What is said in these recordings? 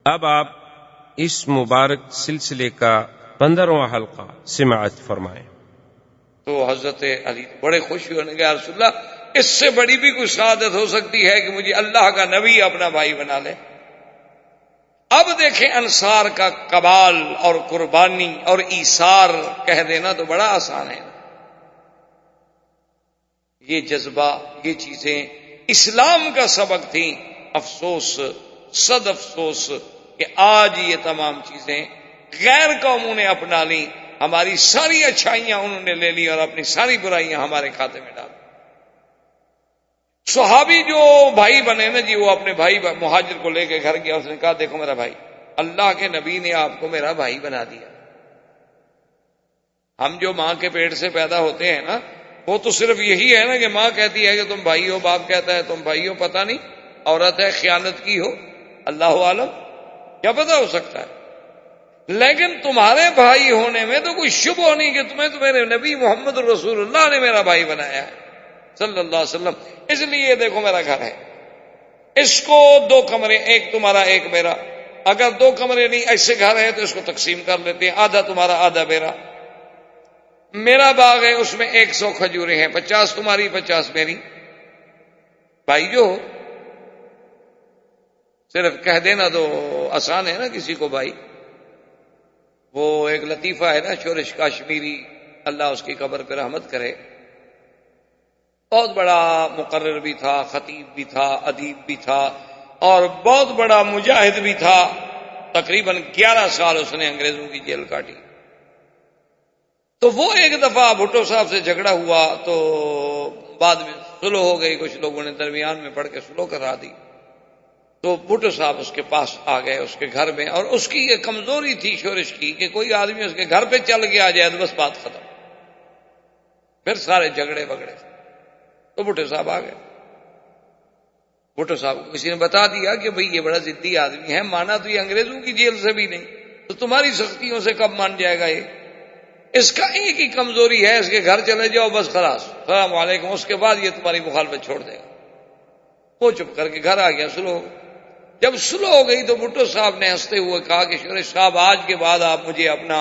اب آپ اس مبارک سلسلے کا 15واں حلقہ سماعت فرمائیں۔ تو حضرت علی بڑے خوش ہونے گئے، رسول اللہ اس سے بڑی بھی کوئی سعادت ہو سکتی ہے کہ مجھے اللہ کا نبی اپنا بھائی بنا لے۔ اب دیکھیں انصار کا کمال اور قربانی اور ایثار کہہ دینا تو بڑا آسان ہے۔ یہ جذبہ، یہ چیزیں اسلام کا سبق تھیں۔ افسوس، صد افسوس کہ آج یہ تمام چیزیں غیر قوموں نے اپنا لی، ہماری ساری اچھائیاں انہوں نے لے لی اور اپنی ساری برائیاں ہمارے کھاتے میں ڈال۔ صحابی جو بھائی بنے نا جی، وہ اپنے بھائی مہاجر کو لے کے گھر گیا، اس نے کہا دیکھو میرا بھائی، اللہ کے نبی نے آپ کو میرا بھائی بنا دیا۔ ہم جو ماں کے پیٹ سے پیدا ہوتے ہیں نا، وہ تو صرف یہی ہے نا کہ ماں کہتی ہے کہ تم بھائی ہو، باپ کہتا ہے تم بھائی ہو، پتہ نہیں عورت ہے خیانت کی ہو، اللہ عالم، کیا پتہ ہو سکتا ہے۔ لیکن تمہارے بھائی ہونے میں تو کوئی شبہ نہیں کہ تمہیں تو میرے نبی محمد رسول اللہ نے میرا بھائی بنایا ہے صلی اللہ علیہ وسلم۔ اس لیے دیکھو میرا گھر ہے، اس کو 2 کمرے، ایک تمہارا ایک میرا، اگر 2 کمرے نہیں ایسے گھر ہے تو اس کو تقسیم کر لیتے ہیں، آدھا تمہارا آدھا میرا۔ میرا باغ ہے، اس میں 100 کھجوریں ہیں، 50 تمہاری 50 میری۔ بھائی جو صرف کہہ دینا تو آسان ہے نا کسی کو بھائی۔ وہ ایک لطیفہ ہے نا شورش کاشمیری، اللہ اس کی قبر پہ رحمت کرے، بہت بڑا مقرر بھی تھا، خطیب بھی تھا، ادیب بھی تھا اور بہت بڑا مجاہد بھی تھا۔ تقریباً 11 سال اس نے انگریزوں کی جیل کاٹی۔ تو وہ ایک دفعہ بھٹو صاحب سے جھگڑا ہوا تو بعد میں سلو ہو گئی، کچھ لوگوں نے درمیان میں پڑھ کے سلو کرا دی۔ تو بھٹو صاحب اس کے پاس آ گئے، اس کے گھر میں، اور اس کی یہ کمزوری تھی شورش کی کہ کوئی آدمی اس کے گھر پہ چل کے آ جائے تو بس بات ختم، پھر سارے جھگڑے بگڑے۔ تو بھٹو صاحب آ گئے، بھٹو صاحب کو کسی نے بتا دیا کہ بھئی یہ بڑا ضدی آدمی ہے، مانا تو یہ انگریزوں کی جیل سے بھی نہیں، تو تمہاری سختیوں سے کب مان جائے گا یہ، اس کا ایک ہی کمزوری ہے، اس کے گھر چلے جاؤ بس خلاص، السلام علیکم، اس کے بعد یہ تمہاری مخالفت چھوڑ دے گا۔ وہ چپ کر کے گھر آ گیا، سلو ہو گئی۔ جب سلو ہو گئی تو بھٹو صاحب نے ہنستے ہوئے کہا کہ شورش صاحب آج کے بعد آپ مجھے اپنا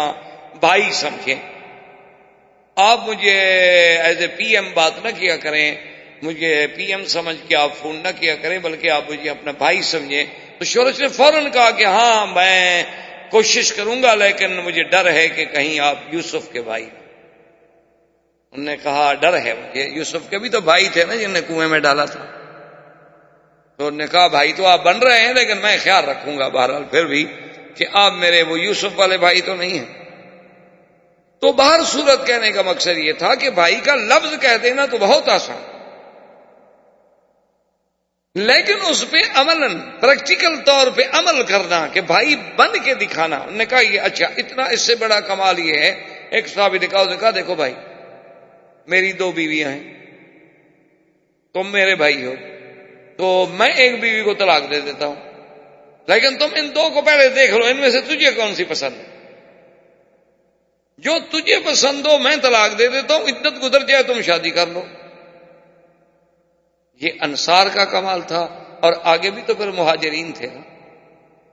بھائی سمجھیں، آپ مجھے ایز اے پی ایم بات نہ کیا کریں، مجھے پی ایم سمجھ کے آپ فون نہ کیا کریں، بلکہ آپ مجھے اپنا بھائی سمجھیں۔ تو شورش نے فوراً کہا کہ ہاں میں کوشش کروں گا، لیکن مجھے ڈر ہے کہ کہیں آپ یوسف کے بھائی۔ انہوں نے کہا ڈر ہے مجھے، یوسف کے بھی تو بھائی تھے نا جنہوں نے کنویں میں ڈالا تھا۔ تو انہوں نے کہا بھائی تو آپ بن رہے ہیں، لیکن میں خیال رکھوں گا بہرحال پھر بھی کہ آپ میرے وہ یوسف والے بھائی تو نہیں ہیں۔ تو باہر صورت کہنے کا مقصد یہ تھا کہ بھائی کا لفظ کہہ دینا تو بہت آسان، لیکن اس پہ عملاً پریکٹیکل طور پہ عمل کرنا کہ بھائی بن کے دکھانا۔ انہوں نے کہا یہ اچھا، اتنا اس سے بڑا کمال یہ ہے، ایک صحابی نے کہا دیکھو بھائی میری 2 بیویاں ہیں، تم میرے بھائی ہو، تو میں ایک بیوی کو طلاق دے دیتا ہوں، لیکن تم ان 2 کو پہلے دیکھ لو، ان میں سے تجھے کون سی پسند ہے، جو تجھے پسند ہو میں طلاق دے دیتا ہوں، عدت گزر جائے تم شادی کر لو۔ یہ انصار کا کمال تھا، اور آگے بھی تو پھر مہاجرین تھے نا،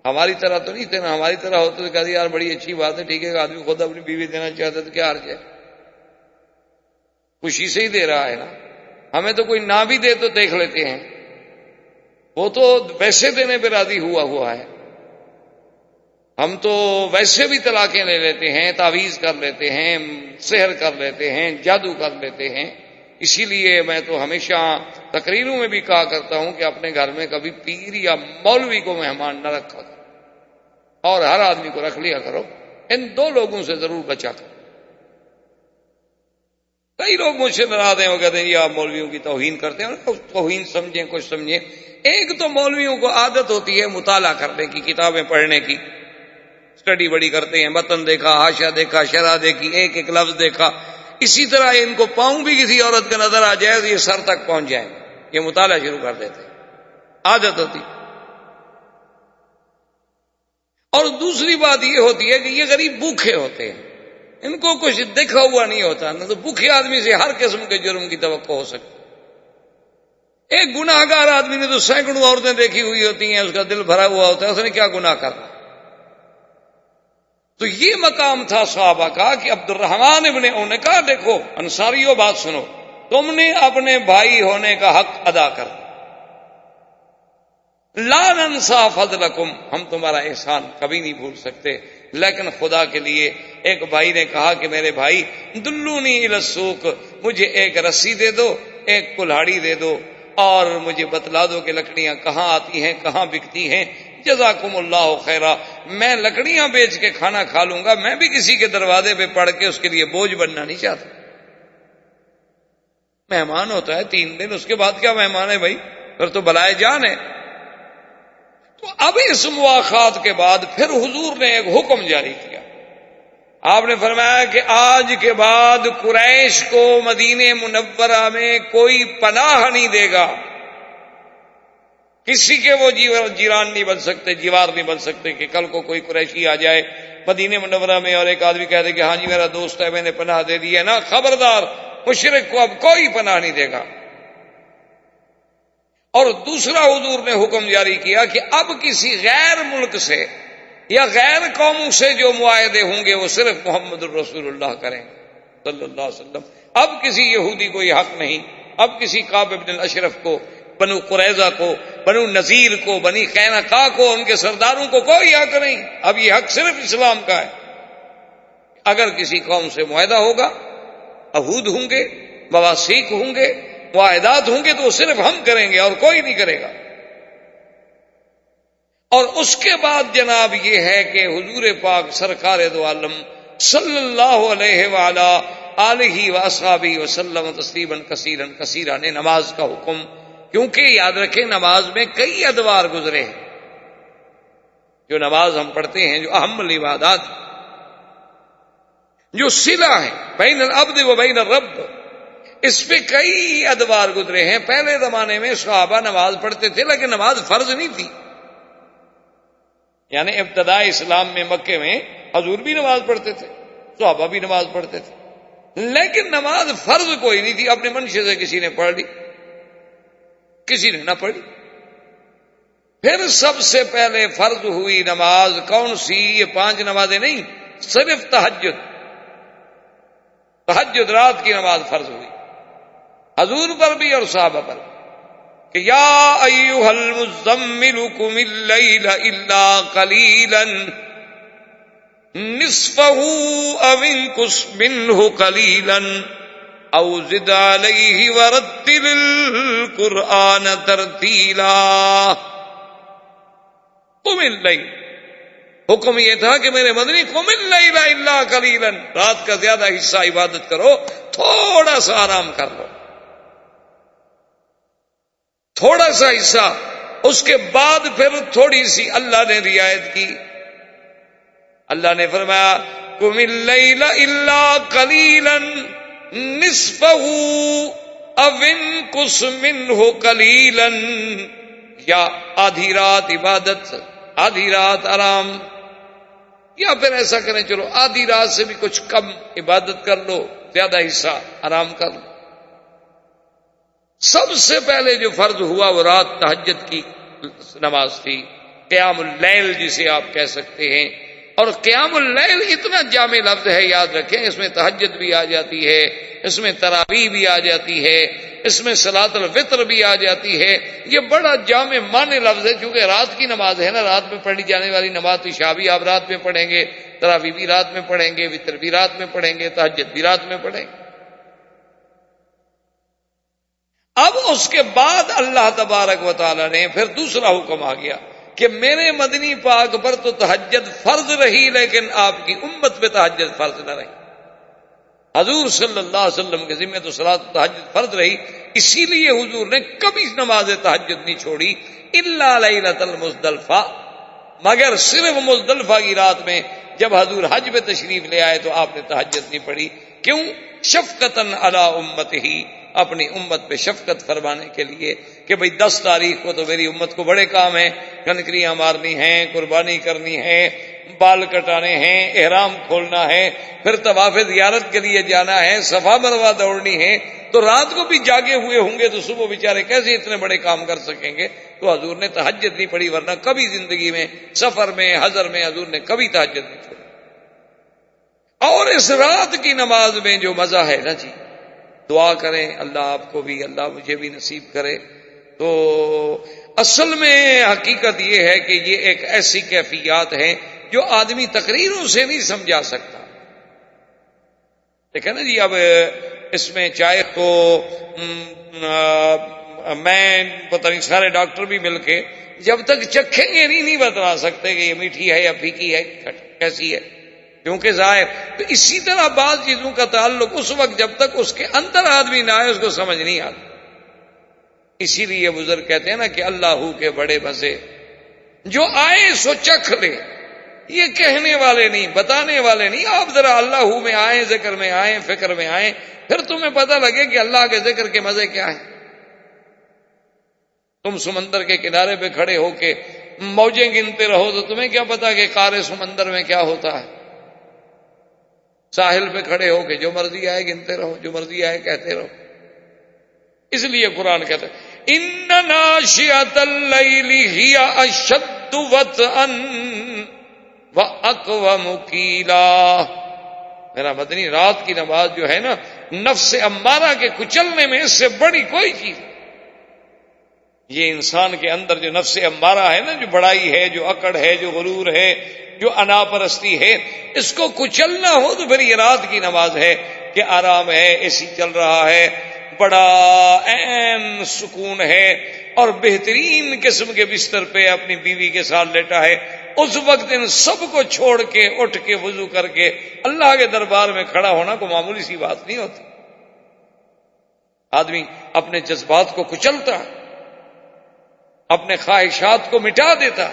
ہماری طرح تو نہیں تھے نا، ہماری طرح ہوتے تو کہتے یار بڑی اچھی بات ہے، ٹھیک ہے، آدمی خود اپنی بیوی دینا چاہتا ہے تو کیا حرج ہے، خوشی سے ہی دے رہا ہے نا، ہمیں تو کوئی نہ بھی دے تو دیکھ لیتے ہیں، وہ تو ویسے دینے پہ راضی ہوا ہے، ہم تو ویسے بھی طلاقیں لے لیتے ہیں، تعویذ کر لیتے ہیں، سحر کر لیتے ہیں، جادو کر لیتے ہیں۔ اسی لیے میں تو ہمیشہ تقریروں میں بھی کہا کرتا ہوں کہ اپنے گھر میں کبھی پیر یا مولوی کو مہمان نہ رکھا کرو، اور ہر آدمی کو رکھ لیا کرو، ان 2 لوگوں سے ضرور بچا کرو۔ کئی لوگ مجھ سے ناراض ہیں، وہ کہتے ہیں یہ آپ مولویوں کی توہین کرتے ہیں، توہین سمجھیں کچھ سمجھیں۔ ایک تو مولویوں کو عادت ہوتی ہے مطالعہ کرنے کی، کتابیں پڑھنے کی، اسٹڈی بڑی کرتے ہیں، متن دیکھا، حاشیہ دیکھا، شرح دیکھی، ایک ایک لفظ دیکھا۔ اسی طرح ان کو پاؤں بھی کسی عورت کا نظر آ جائے تو یہ سر تک پہنچ جائیں، یہ مطالعہ شروع کر دیتے، عادت ہوتی۔ اور دوسری بات یہ ہوتی ہے کہ یہ غریب بھوکے ہوتے ہیں، ان کو کچھ دیکھا ہوا نہیں ہوتا، نہ تو بھوکے آدمی سے ہر قسم کے جرم کی توقع ہو سکتی۔ ایک گناہ گار آدمی نے تو سینکڑوں عورتیں دیکھی ہوئی ہوتی ہیں، اس کا دل بھرا ہوا ہوتا ہے، اس نے کیا گناہ کرنا؟ تو یہ مقام تھا صحابہ کا کہ عبد الرحمن ابن عوف نے کہا دیکھو انصاریوں بات سنو، تم نے اپنے بھائی ہونے کا حق ادا کر دیا، لا ننسى فضلکم، ہم تمہارا احسان کبھی نہیں بھول سکتے، لیکن خدا کے لیے ایک بھائی نے کہا کہ میرے بھائی دلونی الی السوق، مجھے ایک رسی دے دو، ایک کلہاڑی دے دو، اور مجھے بتلا دو کہ لکڑیاں کہاں آتی ہیں، کہاں بکتی ہیں، جزاکم اللہ خیرا، میں لکڑیاں بیچ کے کھانا کھا لوں گا، میں بھی کسی کے دروازے پہ پڑھ کے اس کے لیے بوجھ بننا نہیں چاہتا۔ مہمان ہوتا ہے 3 دن، اس کے بعد کیا مہمان ہے بھائی، پھر تو بلائے جان ہے۔ تو اب اس مواخات کے بعد پھر حضور نے ایک حکم جاری کیا، آپ نے فرمایا کہ آج کے بعد قریش کو مدینہ منورہ میں کوئی پناہ نہیں دے گا، کسی کے وہ جیران نہیں بن سکتے، جیوار نہیں بن سکتے، کہ کل کو کوئی قریشی آ جائے مدینہ منورہ میں اور ایک آدمی کہہ دے کہ ہاں جی میرا دوست ہے میں نے پناہ دے دی ہے نا، خبردار، مشرک کو اب کوئی پناہ نہیں دے گا۔ اور دوسرا حضور نے حکم جاری کیا کہ اب کسی غیر ملک سے یا غیر قوموں سے جو معاہدے ہوں گے وہ صرف محمد الرسول اللہ کریں صلی اللہ علیہ وسلم، اب کسی یہودی کو یہ حق نہیں، اب کسی کعب بن الاشرف کو، بنو قریظہ کو، بنو نذیر کو، بنی قینقاع کو، ان کے سرداروں کو کوئی حق نہیں، اب یہ حق صرف اسلام کا ہے۔ اگر کسی قوم سے معاہدہ ہوگا، عہود ہوں گے، مواثیق ہوں گے، معاہدات ہوں گے، تو وہ صرف ہم کریں گے اور کوئی نہیں کرے گا۔ اور اس کے بعد جناب یہ ہے کہ حضور پاک سرکار دو عالم صلی اللہ علیہ وآلہ آلہ واصحابہ وسلم تسلیما کثیرا کثیرا نے نماز کا حکم، کیونکہ یاد رکھیں نماز میں کئی ادوار گزرے ہیں، جو نماز ہم پڑھتے ہیں، جو اہم العبادات، جو صلہ ہے بین العبد و بین الرب، اس پہ کئی ادوار گزرے ہیں۔ پہلے زمانے میں صحابہ نماز پڑھتے تھے لیکن نماز فرض نہیں تھی، یعنی ابتدائی اسلام میں مکے میں حضور بھی نماز پڑھتے تھے، صحابہ بھی نماز پڑھتے تھے، لیکن نماز فرض کوئی نہیں تھی، اپنے منشے سے کسی نے پڑھ لی، کسی نے نہ پڑھی۔ پھر سب سے پہلے فرض ہوئی نماز کون سی؟ یہ 5 نمازیں نہیں، صرف تہجد، تہجد رات کی نماز فرض ہوئی حضور پر بھی اور صحابہ پر، کہ یا ایھا المزمل قم اللیل الا قلیلا نصفہ او انقص منہ قلیلا او زد علیہ ورتل القرآن ترتیلا۔ قم اللیل، حکم یہ تھا کہ میرے مدنی قم اللیل الا قلیلا، رات کا زیادہ حصہ عبادت کرو، تھوڑا سا آرام کر لو، تھوڑا سا حصہ، اس کے بعد پھر تھوڑی سی اللہ نے رعایت کی، اللہ نے فرمایا قم اللیل الا قلیلا نصفہ او انقص منہ قلیلا، یا آدھی رات عبادت، آدھی رات آرام، یا پھر ایسا کریں چلو آدھی رات سے بھی کچھ کم عبادت کر لو، زیادہ حصہ آرام کر لو۔ سب سے پہلے جو فرض ہوا وہ رات تہجد کی نماز تھی، قیام اللیل جسے آپ کہہ سکتے ہیں۔ اور قیام اللیل اتنا جامع لفظ ہے، یاد رکھیں، اس میں تہجد بھی آ جاتی ہے، اس میں تراویح بھی آ جاتی ہے، اس میں صلاۃ الفطر بھی آ جاتی ہے، یہ بڑا جامع معنی لفظ ہے، کیونکہ رات کی نماز ہے نا، رات میں پڑھی جانے والی نماز، عشاء بھی آپ رات میں پڑھیں گے، تراویح بھی رات میں پڑھیں گے، وطر بھی رات میں پڑھیں گے، تہجد بھی رات میں پڑھیں گے۔ اب اس کے بعد اللہ تبارک و تعالی نے پھر دوسرا حکم آ گیا کہ میرے مدنی پاک پر تو تہجد فرض رہی، لیکن آپ کی امت پہ تہجد فرض نہ رہی۔ حضور صلی اللہ علیہ وسلم کے ذمہ تو صلاۃ تہجد فرض رہی، اسی لیے حضور نے کبھی نماز تہجد نہیں چھوڑی، الا لیلۃ المزدلفہ، مگر صرف مزدلفہ کی رات میں جب حضور حج پہ تشریف لے آئے تو آپ نے تہجد نہیں پڑھی۔ کیوں؟ شفقتاً علی امتہ، اپنی امت پہ شفقت فرمانے کے لیے کہ بھئی 10 تاریخ کو تو میری امت کو بڑے کام ہیں، کنکریاں مارنی ہیں، قربانی کرنی ہے، بال کٹانے ہیں، احرام کھولنا ہے، پھر طواف زیارت کے لیے جانا ہے، صفا مروہ دوڑنی ہے، تو رات کو بھی جاگے ہوئے ہوں گے تو صبح بیچارے کیسے اتنے بڑے کام کر سکیں گے؟ تو حضور نے تہجد نہیں پڑھی، ورنہ کبھی زندگی میں سفر میں حضر میں حضور نے کبھی تہجد نہیں پڑھی۔ اور اس رات کی نماز میں جو مزہ ہے نا جی، دعا کریں اللہ آپ کو بھی، اللہ مجھے بھی نصیب کرے۔ تو اصل میں حقیقت یہ ہے کہ یہ ایک ایسی کیفیات ہیں جو آدمی تقریروں سے نہیں سمجھا سکتا۔ دیکھیں نا جی، اب اس میں چاہے تو میں پتہ نہیں سارے ڈاکٹر بھی مل کے جب تک چکھیں گے نہیں بتا سکتے کہ یہ میٹھی ہے یا پھیکی ہے کیسی ہے، کیونکہ ظاہر۔ تو اسی طرح بعض چیزوں کا تعلق اس وقت جب تک اس کے اندر آدمی نہ آئے اس کو سمجھ نہیں آتا۔ اسی لیے بزرگ کہتے ہیں نا کہ اللہ کے بڑے مزے، جو آئے سو چکھ لے، یہ کہنے والے نہیں، بتانے والے نہیں۔ آپ ذرا اللہ میں آئیں، ذکر میں آئیں، فکر میں آئیں، پھر تمہیں پتہ لگے کہ اللہ کے ذکر کے مزے کیا ہیں۔ تم سمندر کے کنارے پہ کھڑے ہو کے موجیں گنتے رہو تو تمہیں کیا پتا کہ قعر سمندر میں کیا ہوتا ہے؟ ساحل پہ کھڑے ہو کے جو مرضی آئے گنتے رہو، جو مرضی آئے کہتے رہو۔ اس لیے قرآن کہتا ہے ان ناشئۃ اللیل ہی اشد وطئا واقوم قیلا۔ میرا مدنی، رات کی نماز جو ہے نا، نفس امارہ کے کچلنے میں اس سے بڑی کوئی چیز نہیں۔ یہ انسان کے اندر جو نفس امارہ ہے نا، جو بڑائی ہے، جو اکڑ ہے، جو غرور ہے، جو انا پرستی ہے، اس کو کچلنا ہو تو پھر یہ رات کی نماز ہے کہ آرام ہے، اے سی چل رہا ہے، بڑا عین سکون ہے، اور بہترین قسم کے بستر پہ اپنی بیوی کے ساتھ لیٹا ہے۔ اس وقت ان سب کو چھوڑ کے اٹھ کے وضو کر کے اللہ کے دربار میں کھڑا ہونا کوئی معمولی سی بات نہیں ہوتی۔ آدمی اپنے جذبات کو کچلتا، اپنے خواہشات کو مٹا دیتا،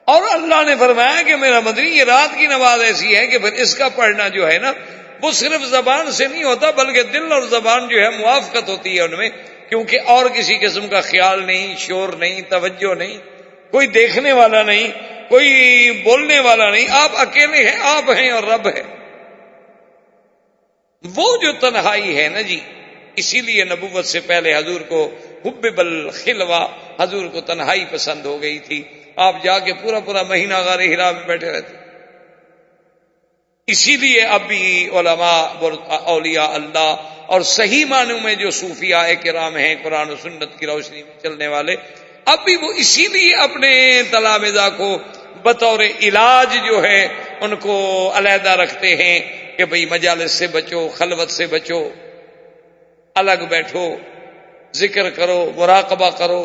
اور اللہ نے فرمایا کہ میرا مدنی، یہ رات کی نماز ایسی ہے کہ پھر اس کا پڑھنا جو ہے نا، وہ صرف زبان سے نہیں ہوتا بلکہ دل اور زبان جو ہے موافقت ہوتی ہے ان میں، کیونکہ اور کسی قسم کا خیال نہیں، شور نہیں، توجہ نہیں، کوئی دیکھنے والا نہیں، کوئی بولنے والا نہیں، آپ اکیلے ہیں، آپ ہیں اور رب ہے۔ وہ جو تنہائی ہے نا جی، اسی لیے نبوت سے پہلے حضور کو حبب الخلوہ، حضور کو تنہائی پسند ہو گئی تھی۔ آپ جا کے پورا مہینہ غار حرا میں بیٹھے رہتے۔ اسی لیے اب بھی علماء اولیاء اللہ اور صحیح معنوں میں جو صوفیاء کرام ہیں، قرآن و سنت کی روشنی میں چلنے والے، اب بھی وہ اسی لیے اپنے تلامذہ کو بطور علاج جو ہے ان کو علیحدہ رکھتے ہیں کہ بھئی مجالس سے بچو، خلوت سے بچو، الگ بیٹھو، ذکر کرو، مراقبہ کرو،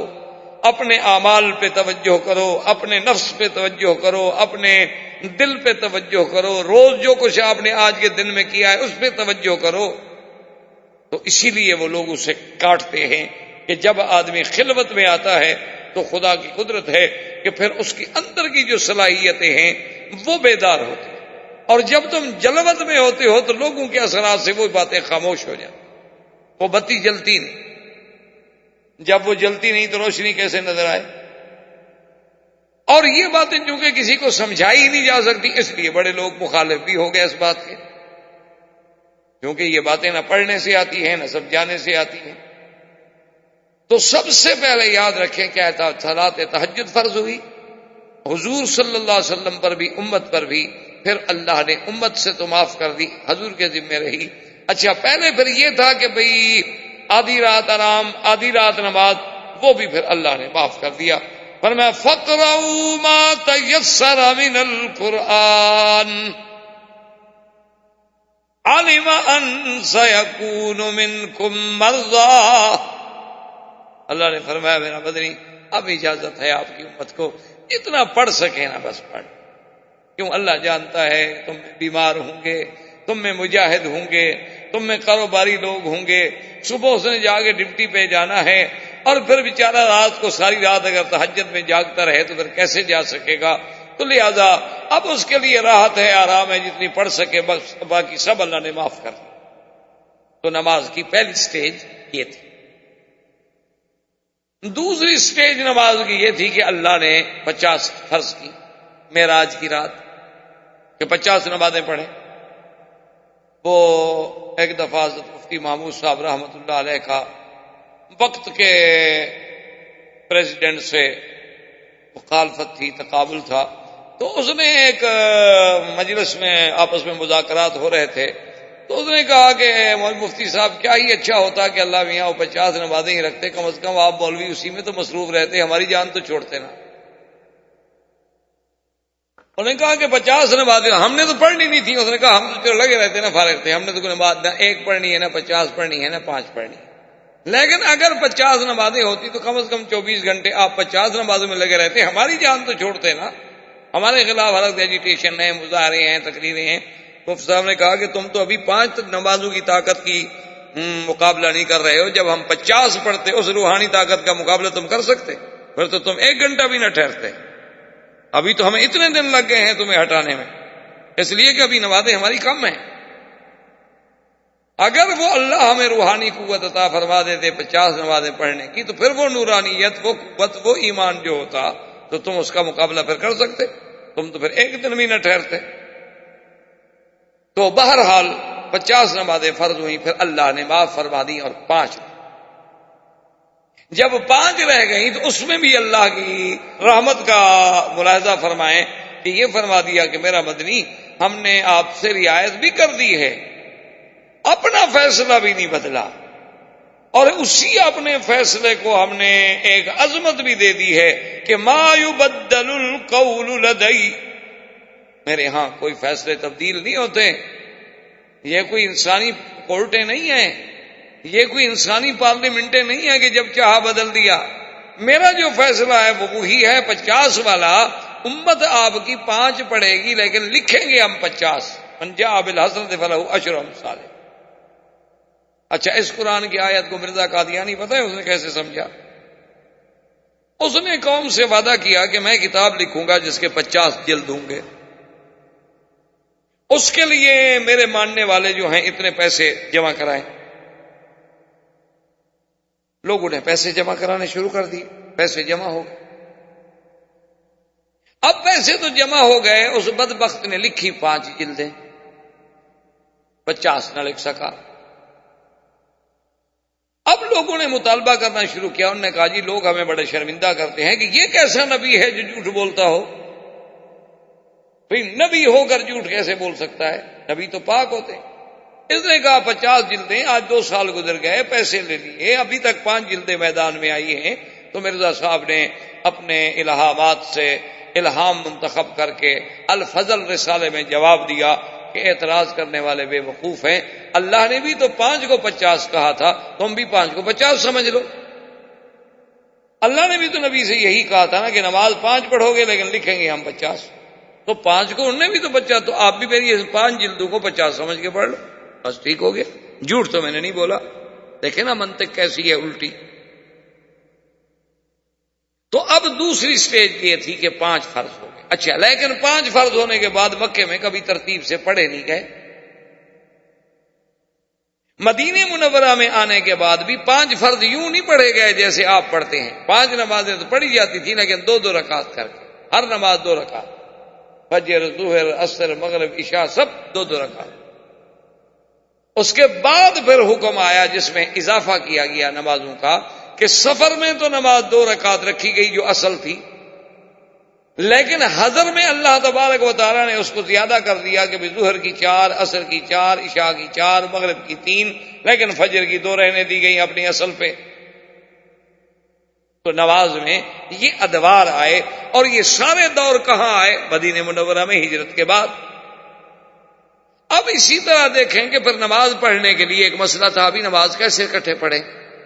اپنے اعمال پہ توجہ کرو، اپنے نفس پہ توجہ کرو، اپنے دل پہ توجہ کرو، روز جو کچھ آپ نے آج کے دن میں کیا ہے اس پہ توجہ کرو۔ تو اسی لیے وہ لوگ اسے کاٹتے ہیں کہ جب آدمی خلوت میں آتا ہے تو خدا کی قدرت ہے کہ پھر اس کے اندر کی جو صلاحیتیں ہیں وہ بیدار ہوتی ہیں، اور جب تم جلوت میں ہوتے ہو تو لوگوں کے اثرات سے وہ باتیں خاموش ہو جاتی، وہ بتی جلتی نہیں۔ جب وہ جلتی نہیں تو روشنی کیسے نظر آئے؟ اور یہ باتیں چونکہ کسی کو سمجھائی نہیں جا سکتی، اس لیے بڑے لوگ مخالف بھی ہو گئے اس بات کے، کیونکہ یہ باتیں نہ پڑھنے سے آتی ہیں نہ سمجھانے سے آتی ہیں۔ تو سب سے پہلے یاد رکھیں کیا تھا، صلاۃ تہجد فرض ہوئی حضور صلی اللہ علیہ وسلم پر بھی، امت پر بھی، پھر اللہ نے امت سے تو معاف کر دی، حضور کے ذمہ رہی۔ اچھا، پہلے پھر یہ تھا کہ بھئی آدھی رات آرام، آدھی رات نماز، وہ بھی پھر اللہ نے معاف کر دیا۔ فرمایا فَقْرَؤُوا مَا تَيَسَّرَ مِنَ الْقُرْآنِ عَلِمَ أَن سَيَكُونُ مِنْكُمْ مَرْضَىٰ۔ اللہ نے فرمایا میرا مدنی، اب اجازت ہے آپ کی امت کو جتنا پڑھ سکے نا بس پڑھ، کیوں اللہ جانتا ہے تم میں بیمار ہوں گے، تم میں مجاہد ہوں گے، تم میں کاروباری لوگ ہوں گے، صبح اس نے جا کے ڈیوٹی پہ جانا ہے، اور پھر بیچارہ رات کو ساری رات اگر تہجد میں جاگتا رہے تو پھر کیسے جا سکے گا؟ تو لہذا اب اس کے لیے راحت ہے، آرام ہے، جتنی پڑھ سکے، بس باقی سب اللہ نے معاف کر دیا۔ تو نماز کی پہلی سٹیج یہ تھی۔ دوسری سٹیج نماز کی یہ تھی کہ اللہ نے 50 فرض کی معراج کی رات کہ 50 نمازیں پڑھیں۔ وہ ایک دفعہ حضرت مفتی محمود صاحب رحمۃ اللہ علیہ کا وقت کے پریزیڈنٹ سے مخالفت تھی، تقابل تھا، تو اس نے ایک مجلس میں آپس میں مذاکرات ہو رہے تھے، تو اس نے کہا کہ مفتی صاحب کیا ہی اچھا ہوتا کہ اللہ میاں وہ 50 نمازیں ہی رکھتے، کم از کم آپ مولوی اسی میں تو مصروف رہتے، ہماری جان تو چھوڑتے نا۔ انہوں نے کہا کہ 50 نمازیں ہم نے تو پڑھنی نہیں تھی۔ اس نے کہا ہم تو چلو لگے رہتے نا، فارغ تھے، ہم نے تو کوئی نماز نہ 1 پڑھنی ہے نہ 50 پڑھنی ہے نہ 5 پڑھنی ہے، لیکن اگر 50 نمازیں ہوتی تو کم از کم 24 گھنٹے آپ 50 نمازوں میں لگے رہتے، ہماری جان تو چھوڑتے نا، ہمارے خلاف الگ ایجیٹیشن ہے، مظاہرے ہیں، تقریریں ہیں۔ مفتی صاحب نے کہا کہ تم تو ابھی 5 نمازوں کی طاقت کی مقابلہ نہیں کر رہے ہو، جب ہم 50 پڑھتے اس روحانی طاقت کا مقابلہ تم کر سکتے، پھر تو تم 1 گھنٹہ بھی نہ ٹھہرتے۔ ابھی تو ہمیں اتنے دن لگ گئے ہیں تمہیں ہٹانے میں، اس لیے کہ ابھی نمازیں ہماری کم ہیں۔ اگر وہ اللہ ہمیں روحانی قوت عطا فرما دیتے 50 نمازیں پڑھنے کی، تو پھر وہ نورانیت، وہ قوت، وہ ایمان جو ہوتا تو تم اس کا مقابلہ پھر کر سکتے، تم تو پھر 1 دن بھی نہ ٹھہرتے۔ تو بہرحال 50 نمازیں فرض ہوئیں، پھر اللہ نے معاف فرما دی اور 5، جب 5 رہ گئیں تو اس میں بھی اللہ کی رحمت کا ملاحظہ فرمائیں کہ یہ فرما دیا کہ میرا مدنی ہم نے آپ سے رعایت بھی کر دی ہے، اپنا فیصلہ بھی نہیں بدلا، اور اسی اپنے فیصلے کو ہم نے ایک عظمت بھی دے دی ہے کہ ما یبدل القول لدی، میرے ہاں کوئی فیصلے تبدیل نہیں ہوتے، یہ کوئی انسانی کورٹیں نہیں ہیں، یہ کوئی انسانی پارلیمنٹیں نہیں ہیں کہ جب چاہا بدل دیا، میرا جو فیصلہ ہے وہ وہی ہے 50 والا، امت آپ کی 5 پڑھے گی لیکن لکھیں گے ہم 50، من جاء بالحسنۃ فلہ 10 امثالها۔ اچھا، اس قرآن کی آیت کو مرزا قادیانی پتہ ہے اس نے کیسے سمجھا؟ اس نے قوم سے وعدہ کیا کہ میں کتاب لکھوں گا جس کے 50 جلد ہوں گے، اس کے لیے میرے ماننے والے جو ہیں اتنے پیسے جمع کرائیں۔ لوگوں نے پیسے جمع کرانے شروع کر دیے، پیسے جمع ہو گئے۔ اب پیسے تو جمع ہو گئے، اس بدبخت نے لکھی 5 جلدیں، 50 نہ لکھ سکا۔ اب لوگوں نے مطالبہ کرنا شروع کیا، انہوں نے کہا جی لوگ ہمیں بڑے شرمندہ کرتے ہیں کہ یہ کیسا نبی ہے جو جھوٹ بولتا ہو، بھئی نبی ہو کر جھوٹ کیسے بول سکتا ہے، نبی تو پاک ہوتے ہیں۔ اس نے کہا 50 جلدیں، آج 2 سال گزر گئے، پیسے لے لیے، ابھی تک 5 جلدیں میدان میں آئی ہیں۔ تو مرزا صاحب نے اپنے الہامات سے الہام منتخب کر کے الفضل رسالے میں جواب دیا کہ اعتراض کرنے والے بے وقوف ہیں، اللہ نے بھی تو 5 کو 50 کہا تھا، تم بھی 5 کو 50 سمجھ لو۔ اللہ نے بھی تو نبی سے یہی کہا تھا نا کہ نماز 5 پڑھو گے لیکن لکھیں گے ہم 50، تو 5 کو انہوں نے بھی تو 50، تو آپ بھی میری 5 جلدوں کو 50 سمجھ کے پڑھ لو، بس ٹھیک ہو گیا، جھوٹ تو میں نے نہیں بولا۔ دیکھیں نا منطق کیسی ہے الٹی۔ تو اب دوسری سٹیج یہ تھی کہ 5 فرض ہو گئے، اچھا، لیکن 5 فرض ہونے کے بعد مکے میں کبھی ترتیب سے پڑھے نہیں گئے۔ مدینہ منورہ میں آنے کے بعد بھی 5 فرض یوں نہیں پڑھے گئے جیسے آپ پڑھتے ہیں۔ 5 نمازیں تو پڑھی جاتی تھی لیکن 2 رکعت کر کے، ہر نماز 2 رکعت، فجر، ظہر، عصر، مغرب، عشاء، سب 2 رکعت۔ اس کے بعد پھر حکم آیا جس میں اضافہ کیا گیا نمازوں کا کہ سفر میں تو نماز 2 رکعت رکھی گئی جو اصل تھی، لیکن حضر میں اللہ تبارک و تعالیٰ نے اس کو زیادہ کر دیا کہ ظہر کی 4، عصر کی 4، عشاء کی 4، مغرب کی 3، لیکن فجر کی 2 رہنے دی گئی اپنی اصل پہ۔ تو نماز میں یہ ادوار آئے، اور یہ سارے دور کہاں آئے؟ مدینہ منورہ میں ہجرت کے بعد۔ اب اسی طرح دیکھیں کہ پھر نماز پڑھنے کے لیے ایک مسئلہ تھا، ابھی نماز کیسے اکٹھے پڑھیں،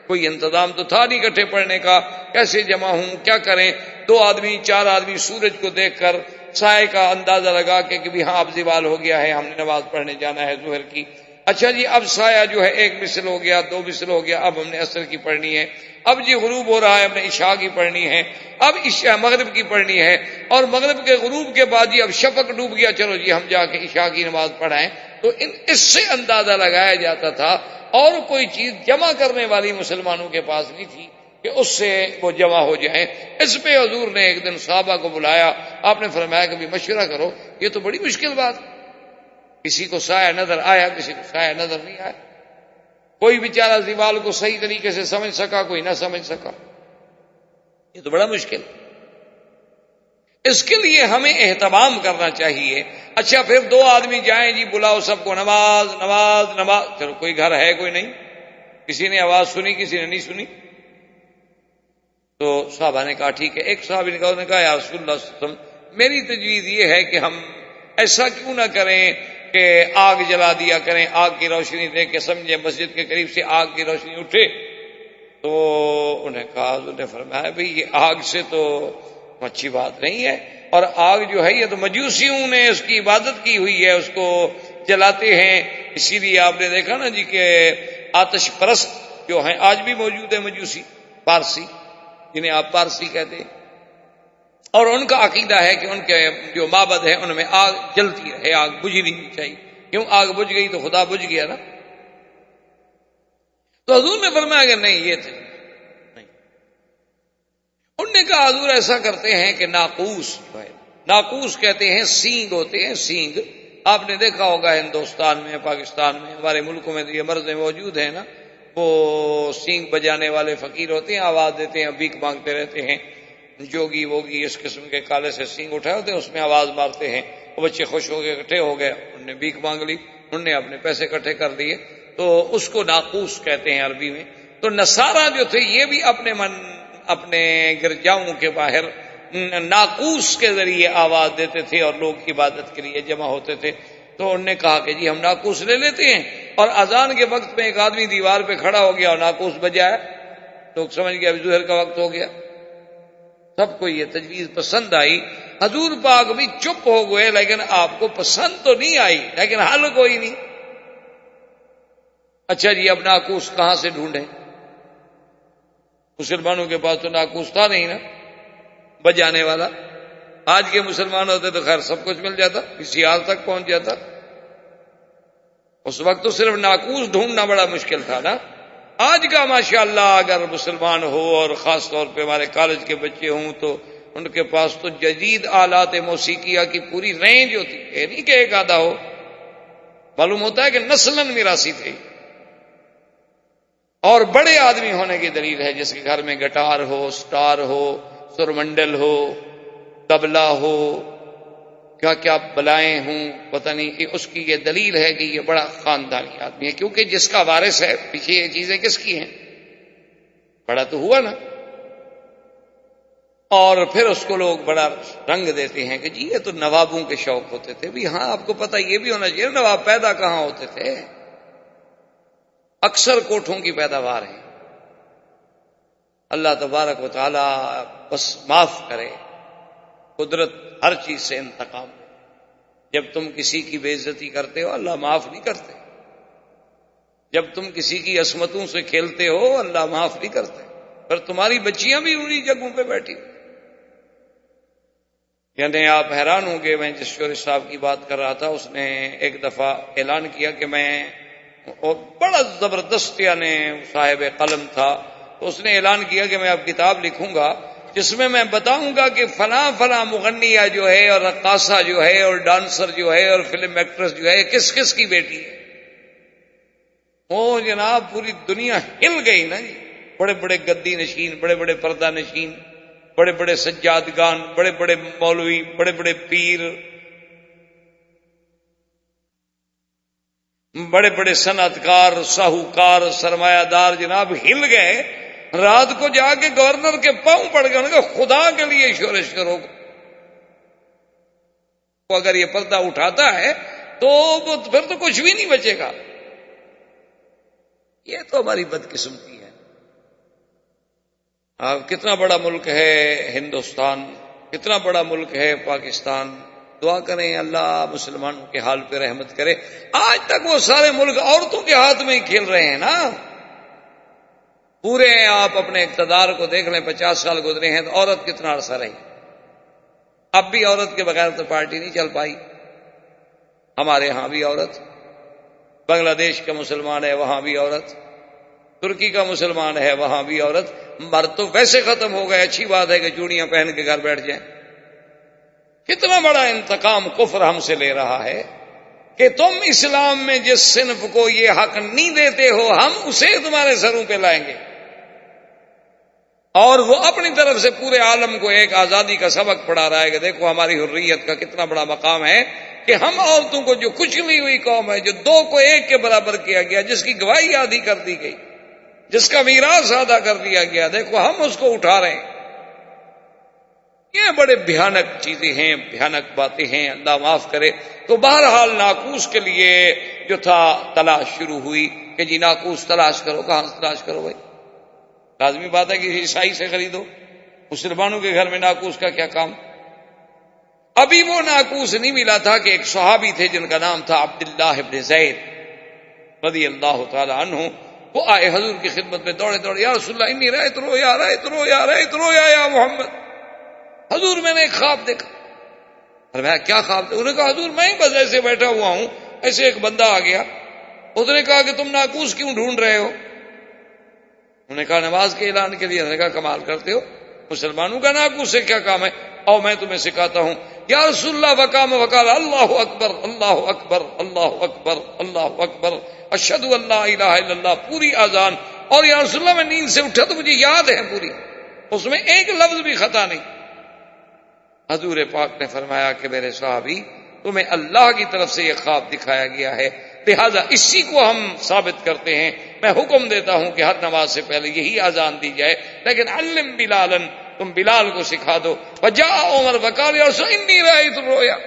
کوئی انتظام تو تھا نہیں اکٹھے پڑھنے کا، کیسے جمع ہوں، کیا کریں؟ 2 آدمی 4 آدمی سورج کو دیکھ کر سائے کا اندازہ لگا کے کہ بھی ہاں اب زوال ہو گیا ہے، ہم نے نماز پڑھنے جانا ہے ظہر کی۔ اچھا جی، اب سایہ جو ہے 1 مثل ہو گیا، 2 مثل ہو گیا، اب ہم نے عصر کی پڑھنی ہے۔ اب جی غروب ہو رہا ہے، ہم نے عشاء کی پڑھنی ہے، اب عشاء مغرب کی پڑھنی ہے، اور مغرب کے غروب کے بعد جی اب شفق ڈوب گیا، چلو جی ہم جا کے عشاء کی نماز پڑھائیں۔ تو اس سے اندازہ لگایا جاتا تھا، اور کوئی چیز جمع کرنے والی مسلمانوں کے پاس نہیں تھی کہ اس سے وہ جمع ہو جائیں۔ اس پہ حضور نے ایک دن صحابہ کو بلایا، آپ نے فرمایا کہ بھی مشورہ کرو، یہ تو بڑی مشکل بات کسی کو سایہ نظر آیا، کسی کو سایہ نظر نہیں آیا، کوئی بیچارہ زوال کو صحیح طریقے سے سمجھ سکا، کوئی نہ سمجھ سکا، یہ تو بڑا مشکل۔ اس کے لیے ہمیں اہتمام کرنا چاہیے۔ اچھا پھر دو آدمی جائیں جی بلاؤ سب کو، نماز نماز نماز، چلو کوئی گھر ہے کوئی نہیں، کسی نے آواز سنی کسی نے نہیں سنی، تو صحابہ نے کہا ٹھیک ہے۔ ایک صحابی نے کہا یا رسول اللہ صلی اللہ علیہ وسلم میری تجویز یہ ہے کہ ہم ایسا کیوں نہ کریں کہ آگ جلا دیا کریں، آگ کی روشنی دے کے سمجھے مسجد کے قریب سے آگ کی روشنی اٹھے۔ تو انہیں کہا، حضور نے فرمایا بھئی یہ آگ سے تو اچھی بات نہیں ہے، اور آگ جو ہے یہ تو مجوسیوں نے اس کی عبادت کی ہوئی ہے، اس کو جلاتے ہیں، اسی لیے آپ نے دیکھا نا جی کہ آتش پرست جو ہیں آج بھی موجود ہے، مجوسی پارسی جنہیں آپ پارسی کہتے ہیں، اور ان کا عقیدہ ہے کہ ان کے جو معبد ہیں ان میں آگ جلتی رہے، آگ بجھ نہیں چاہیے، کیوں آگ بجھ گئی تو خدا بجھ گیا نا۔ تو حضور نے فرمایا کہ نہیں یہ تھے نہیں۔ انہوں نے کہا حضور ایسا کرتے ہیں کہ ناقوس جو ہے، ناقوس کہتے ہیں سینگ ہوتے ہیں، سینگ آپ نے دیکھا ہوگا ہندوستان میں پاکستان میں ہمارے ملکوں میں یہ مرضیں موجود ہیں نا، وہ سینگ بجانے والے فقیر ہوتے ہیں، آواز دیتے ہیں، بھیک مانگتے رہتے ہیں، جوگی ووگی اس قسم کے کالے سے سینگ اٹھائے ہوتے ہیں، اس میں آواز مارتے ہیں، وہ بچے خوش ہو گئے اکٹھے ہو گئے، انہوں نے بھیک مانگ لی، انہوں نے اپنے پیسے اکٹھے کر دیے، تو اس کو ناقوس کہتے ہیں عربی میں۔ تو نصارہ جو تھے یہ بھی اپنے گرجاؤں کے باہر ناقوس کے ذریعے آواز دیتے تھے اور لوگ عبادت کے لیے جمع ہوتے تھے۔ تو انہوں نے کہا کہ جی ہم ناقوس لے لیتے ہیں، اور اذان کے وقت میں ایک آدمی دیوار پہ کھڑا ہو گیا اور ناقوس بجایا، لوگ سمجھ گیا ابھی ظہر کا وقت ہو گیا۔ سب کو یہ تجویز پسند آئی، حضور پاک بھی چپ ہو گئے، لیکن آپ کو پسند تو نہیں آئی، لیکن حل کوئی نہیں۔ اچھا جی اب ناقوس کہاں سے ڈھونڈیں؟ مسلمانوں کے پاس تو ناقوس تھا نہیں نا بجانے والا، آج کے مسلمان ہوتے تو خیر سب کچھ مل جاتا، کسی حال تک پہنچ جاتا، اس وقت تو صرف ناقوس ڈھونڈنا بڑا مشکل تھا نا۔ آج کا ماشاءاللہ اگر مسلمان ہو، اور خاص طور پہ ہمارے کالج کے بچے ہوں، تو ان کے پاس تو جدید آلات موسیقیہ کی پوری رینج ہوتی ہے، نہیں کہ ایک آدھا ہو، معلوم ہوتا ہے کہ نسلاً میراثی تھے، اور بڑے آدمی ہونے کی دلیل ہے، جس کے گھر میں گٹار ہو، سٹار ہو، سرمنڈل ہو، طبلہ ہو، کیا کیا بلائیں ہوں، پتہ نہیں، اس کی یہ دلیل ہے کہ یہ بڑا خاندانی آدمی ہے، کیونکہ جس کا وارث ہے پیچھے یہ چیزیں کس کی ہیں، بڑا تو ہوا نا۔ اور پھر اس کو لوگ بڑا رنگ دیتے ہیں کہ جی یہ تو نوابوں کے شوق ہوتے تھے، بھی ہاں آپ کو پتہ یہ بھی ہونا چاہیے نواب پیدا کہاں ہوتے تھے، اکثر کوٹھوں کی پیداوار ہے۔ اللہ تبارک و تعالی بس معاف کرے، قدرت ہر چیز سے انتقام ہے۔ جب تم کسی کی بے عزتی کرتے ہو اللہ معاف نہیں کرتے، جب تم کسی کی عصمتوں سے کھیلتے ہو اللہ معاف نہیں کرتے، پر تمہاری بچیاں بھی انہی جگہوں پہ بیٹھی۔ یعنی آپ حیران ہوں گے، میں جس شورش صاحب کی بات کر رہا تھا اس نے ایک دفعہ اعلان کیا کہ میں، اور بڑا زبردست یعنی صاحب قلم تھا، تو اس نے اعلان کیا کہ میں اب کتاب لکھوں گا جس میں میں بتاؤں گا کہ فلاں فلاں مغنیہ جو ہے اور رقاصہ جو ہے اور ڈانسر جو ہے اور فلم ایکٹریس جو ہے کس کس کی بیٹی ہے۔ وہ جناب پوری دنیا ہل گئی نا جی، بڑے بڑے گدی نشین، بڑے بڑے پردہ نشین، بڑے بڑے سجادگان، بڑے بڑے مولوی، بڑے بڑے پیر، بڑے بڑے صنعت کار، ساہوکار، سرمایہ دار جناب ہل گئے۔ رات کو جا کے گورنر کے پاؤں پڑ گئے، انہوں نے کہا خدا کے لیے شورش کرو، اگر یہ پردہ اٹھاتا ہے تو پھر تو کچھ بھی نہیں بچے گا۔ یہ تو ہماری بدقسمتی ہے۔ کتنا بڑا ملک ہے ہندوستان، کتنا بڑا ملک ہے پاکستان، دعا کریں اللہ مسلمانوں کے حال پہ رحمت کرے۔ آج تک وہ سارے ملک عورتوں کے ہاتھ میں ہی کھیل رہے ہیں نا، پورے آپ اپنے اقتدار کو دیکھ لیں، 50 سال گزرے ہیں تو عورت کتنا عرصہ رہی، اب بھی عورت کے بغیر تو پارٹی نہیں چل پائی۔ ہمارے ہاں بھی عورت، بنگلہ دیش کا مسلمان ہے وہاں بھی عورت، ترکی کا مسلمان ہے وہاں بھی عورت۔ مرد تو ویسے ختم ہو گئے، اچھی بات ہے کہ چوڑیاں پہن کے گھر بیٹھ جائیں۔ کتنا بڑا انتقام کفر ہم سے لے رہا ہے، کہ تم اسلام میں جس صنف کو یہ حق نہیں دیتے ہو ہم اسے تمہارے سروں پہ لائیں گے. اور وہ اپنی طرف سے پورے عالم کو ایک آزادی کا سبق پڑھا رہا ہے کہ دیکھو ہماری حریت کا کتنا بڑا مقام ہے کہ ہم عورتوں کو جو کچلی ہوئی قوم ہے، جو 2 کو 1 کے برابر کیا گیا، جس کی گواہی آدھی کر دی گئی، جس کا میراث آدھا کر دیا گیا، دیکھو ہم اس کو اٹھا رہے ہیں. یہ بڑے بھیانک چیزیں ہیں، بھیانک باتیں ہیں، اللہ معاف کرے. تو بہرحال ناقوس کے لیے جو تھا تلاش شروع ہوئی کہ جی ناقوس تلاش کرو. کہاں سے تلاش کرو بھائی؟ لازمی بات ہے کہ عیسائی سے خریدو. مسلمانوں کے گھر میں ناقوس کا کیا کام؟ ابھی وہ ناقوس نہیں ملا تھا کہ ایک صحابی تھے جن کا نام تھا عبداللہ ابن زید رضی اللہ تعالی عنہ. وہ آئے حضور کی خدمت میں دوڑے دوڑے، یا رسول اللہ انی رأیت رؤیا رأیت رؤیا رأیت رؤیا یا محمد. حضور میں نے ایک خواب دیکھا. فرمایا کیا خواب دیکھا؟ انہوں نے کہا حضور میں بس ایسے بیٹھا ہوا ہوں، ایسے ایک بندہ آ گیا، اس نے کہا کہ تم ناقوس کیوں ڈھونڈ رہے ہو؟ انہوں نے کہا نماز کے اعلان کے لیے. انہوں نے کہا کمال کرتے ہو، مسلمانوں کا ناقوس سے کیا کام ہے؟ اور میں تمہیں سکھاتا ہوں. یا رسول اللہ وقام وقال اللہ اکبر اللہ اکبر اللہ اکبر اللہ اکبر اشہد ان لا الہ الا اللہ، پوری اذان. اور یا رسول اللہ میں نیند سے اٹھا تو مجھے یاد ہے پوری، اس میں ایک لفظ بھی خطا نہیں. حضور پاک نے فرمایا کہ میرے صحابی تمہیں اللہ کی طرف سے یہ خواب دکھایا گیا ہے، لہذا اسی کو ہم ثابت کرتے ہیں. میں حکم دیتا ہوں کہ ہر نماز سے پہلے یہی اذان دی جائے، لیکن علم بلالا، تم بلال کو سکھا دو. وجاء عمر وقال یا رسول انی رأیت الرؤیا.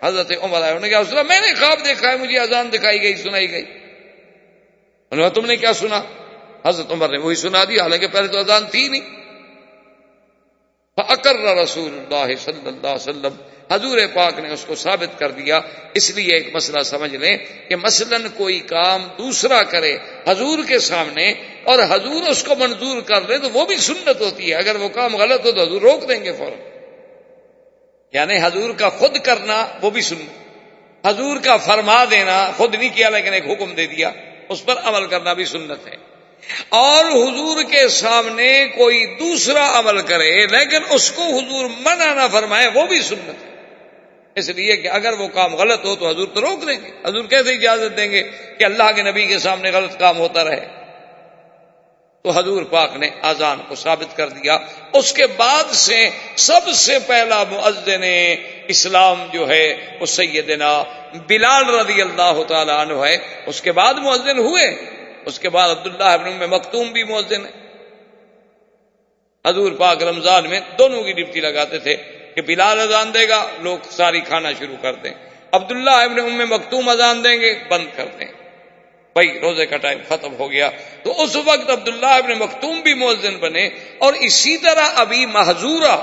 حضرت عمر آئے، انہوں نے کہا رسول اللہ میں نے خواب دیکھا ہے، مجھے اذان دکھائی گئی، سنائی گئی. انہوں نے کہا تم نے کیا سنا؟ حضرت عمر نے وہی سنا دی، حالانکہ پہلے تو اذان تھی نہیں. فأقر رسول اللہ صلی اللہ علیہ وسلم، حضور پاک نے اس کو ثابت کر دیا. اس لیے ایک مسئلہ سمجھ لیں کہ مثلاً کوئی کام دوسرا کرے حضور کے سامنے اور حضور اس کو منظور کر لے تو وہ بھی سنت ہوتی ہے. اگر وہ کام غلط ہو تو حضور روک دیں گے فوراً. یعنی حضور کا خود کرنا وہ بھی سنت، حضور کا فرما دینا، خود نہیں کیا لیکن ایک حکم دے دیا، اس پر عمل کرنا بھی سنت ہے. اور حضور کے سامنے کوئی دوسرا عمل کرے لیکن اس کو حضور منع نہ فرمائے وہ بھی سنت ہے. اس لیے کہ اگر وہ کام غلط ہو تو حضور تو روک دیں گے. حضور کیسے اجازت دیں گے کہ اللہ کے نبی کے سامنے غلط کام ہوتا رہے؟ تو حضور پاک نے اذان کو ثابت کر دیا. اس کے بعد سے سب سے پہلا مؤذن اسلام جو ہے وہ سیدنا بلال رضی اللہ تعالی عنہ ہے. اس کے بعد مؤذن ہوئے، اس کے بعد عبداللہ ابن ام مکتوم بھی مؤذن ہے. حضور پاک رمضان میں دونوں کی ڈپٹی لگاتے تھے کہ بلال اذان دے گا لوگ ساری کھانا شروع کر دیں، عبداللہ ابن ام مکتوم اذان دیں گے بند کر دیں. بھائی روزے کا ٹائم ختم ہو گیا تو اس وقت عبداللہ ابن مکتوم بھی مؤذن بنے. اور اسی طرح ابی محذورہ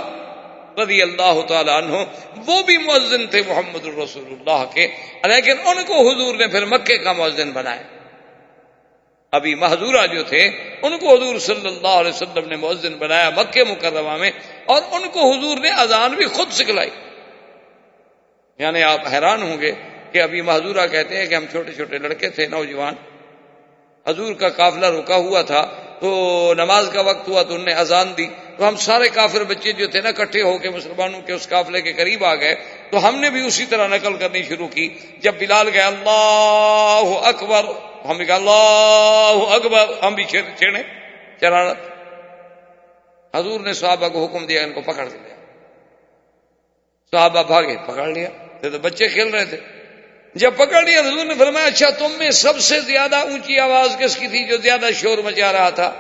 رضی اللہ تعالی عنہ وہ بھی مؤذن تھے محمد الرسول اللہ کے، لیکن ان کو حضور نے پھر مکے کا مؤذن بنایا. ابھی محذورہ جو تھے ان کو حضور صلی اللہ علیہ وسلم نے مؤذن بنایا مکہ مکرمہ میں، اور ان کو حضور نے اذان بھی خود سکھلائی. یعنی آپ حیران ہوں گے کہ ابھی محذورہ کہتے ہیں کہ ہم چھوٹے چھوٹے لڑکے تھے نوجوان، حضور کا قافلہ رکا ہوا تھا تو نماز کا وقت ہوا تو انہوں نے اذان دی، تو ہم سارے کافر بچے جو تھے نا اکٹھے ہو کے مسلمانوں کے اس قافلے کے قریب آ گئے تو ہم نے بھی اسی طرح نقل کرنی شروع کی. جب بلال گئے اللہ اکبر، ہم نے کہا اللہ اکبر، ہم بھی چھیڑے شرارت. حضور نے صحابہ کو حکم دیا ان کو پکڑ لیا. صحابہ بھاگے، پکڑ لیا، تو بچے کھیل رہے تھے. جب پکڑ لیا حضور نے فرمایا اچھا تم میں سب سے زیادہ اونچی آواز کس کی تھی جو زیادہ شور مچا رہا تھا؟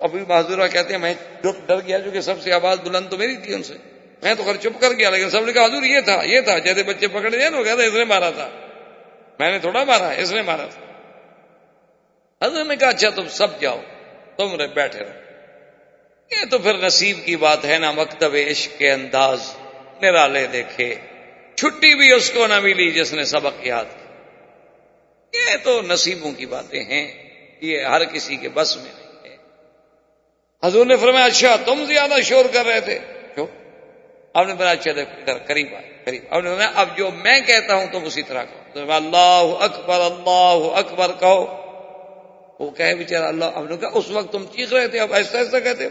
ابھی معذورہ کہتے ہیں میں ڈر گیا جو کہ سب سے آواز بلند تو میری تھی ان سے، میں تو خیر چپ کر گیا، لیکن سب نے کہا حضور یہ تھا جیسے بچے پکڑ لیا نا، وہ کہتا اس نے مارا تھا، میں نے تھوڑا مارا، اس نے مارا تھا. حضور نے کہا اچھا تم سب جاؤ، تم بیٹھے رہو. یہ تو پھر نصیب کی بات ہے نا. مکتب عشق کے انداز نرالے دیکھے، چھٹی بھی اس کو نہ ملی جس نے سبق یاد کیا. یہ تو نصیبوں کی باتیں ہیں، یہ ہر کسی کے بس میں نہیں ہے. حضور نے فرمایا اچھا تم زیادہ شور کر رہے تھے، کیوں؟ آپ نے فرمایا اچھا دیکھو ادھر قریب آئے، قریب. آپ نے فرمایا اب جو میں کہتا ہوں تم اسی طرح کہو. اللہ اکبر کہو. وہ کہے بیچارہ اللہ. آپ نے کہا اس وقت تم چیخ رہے تھے، اب ایسا ایسا کہتے ہو،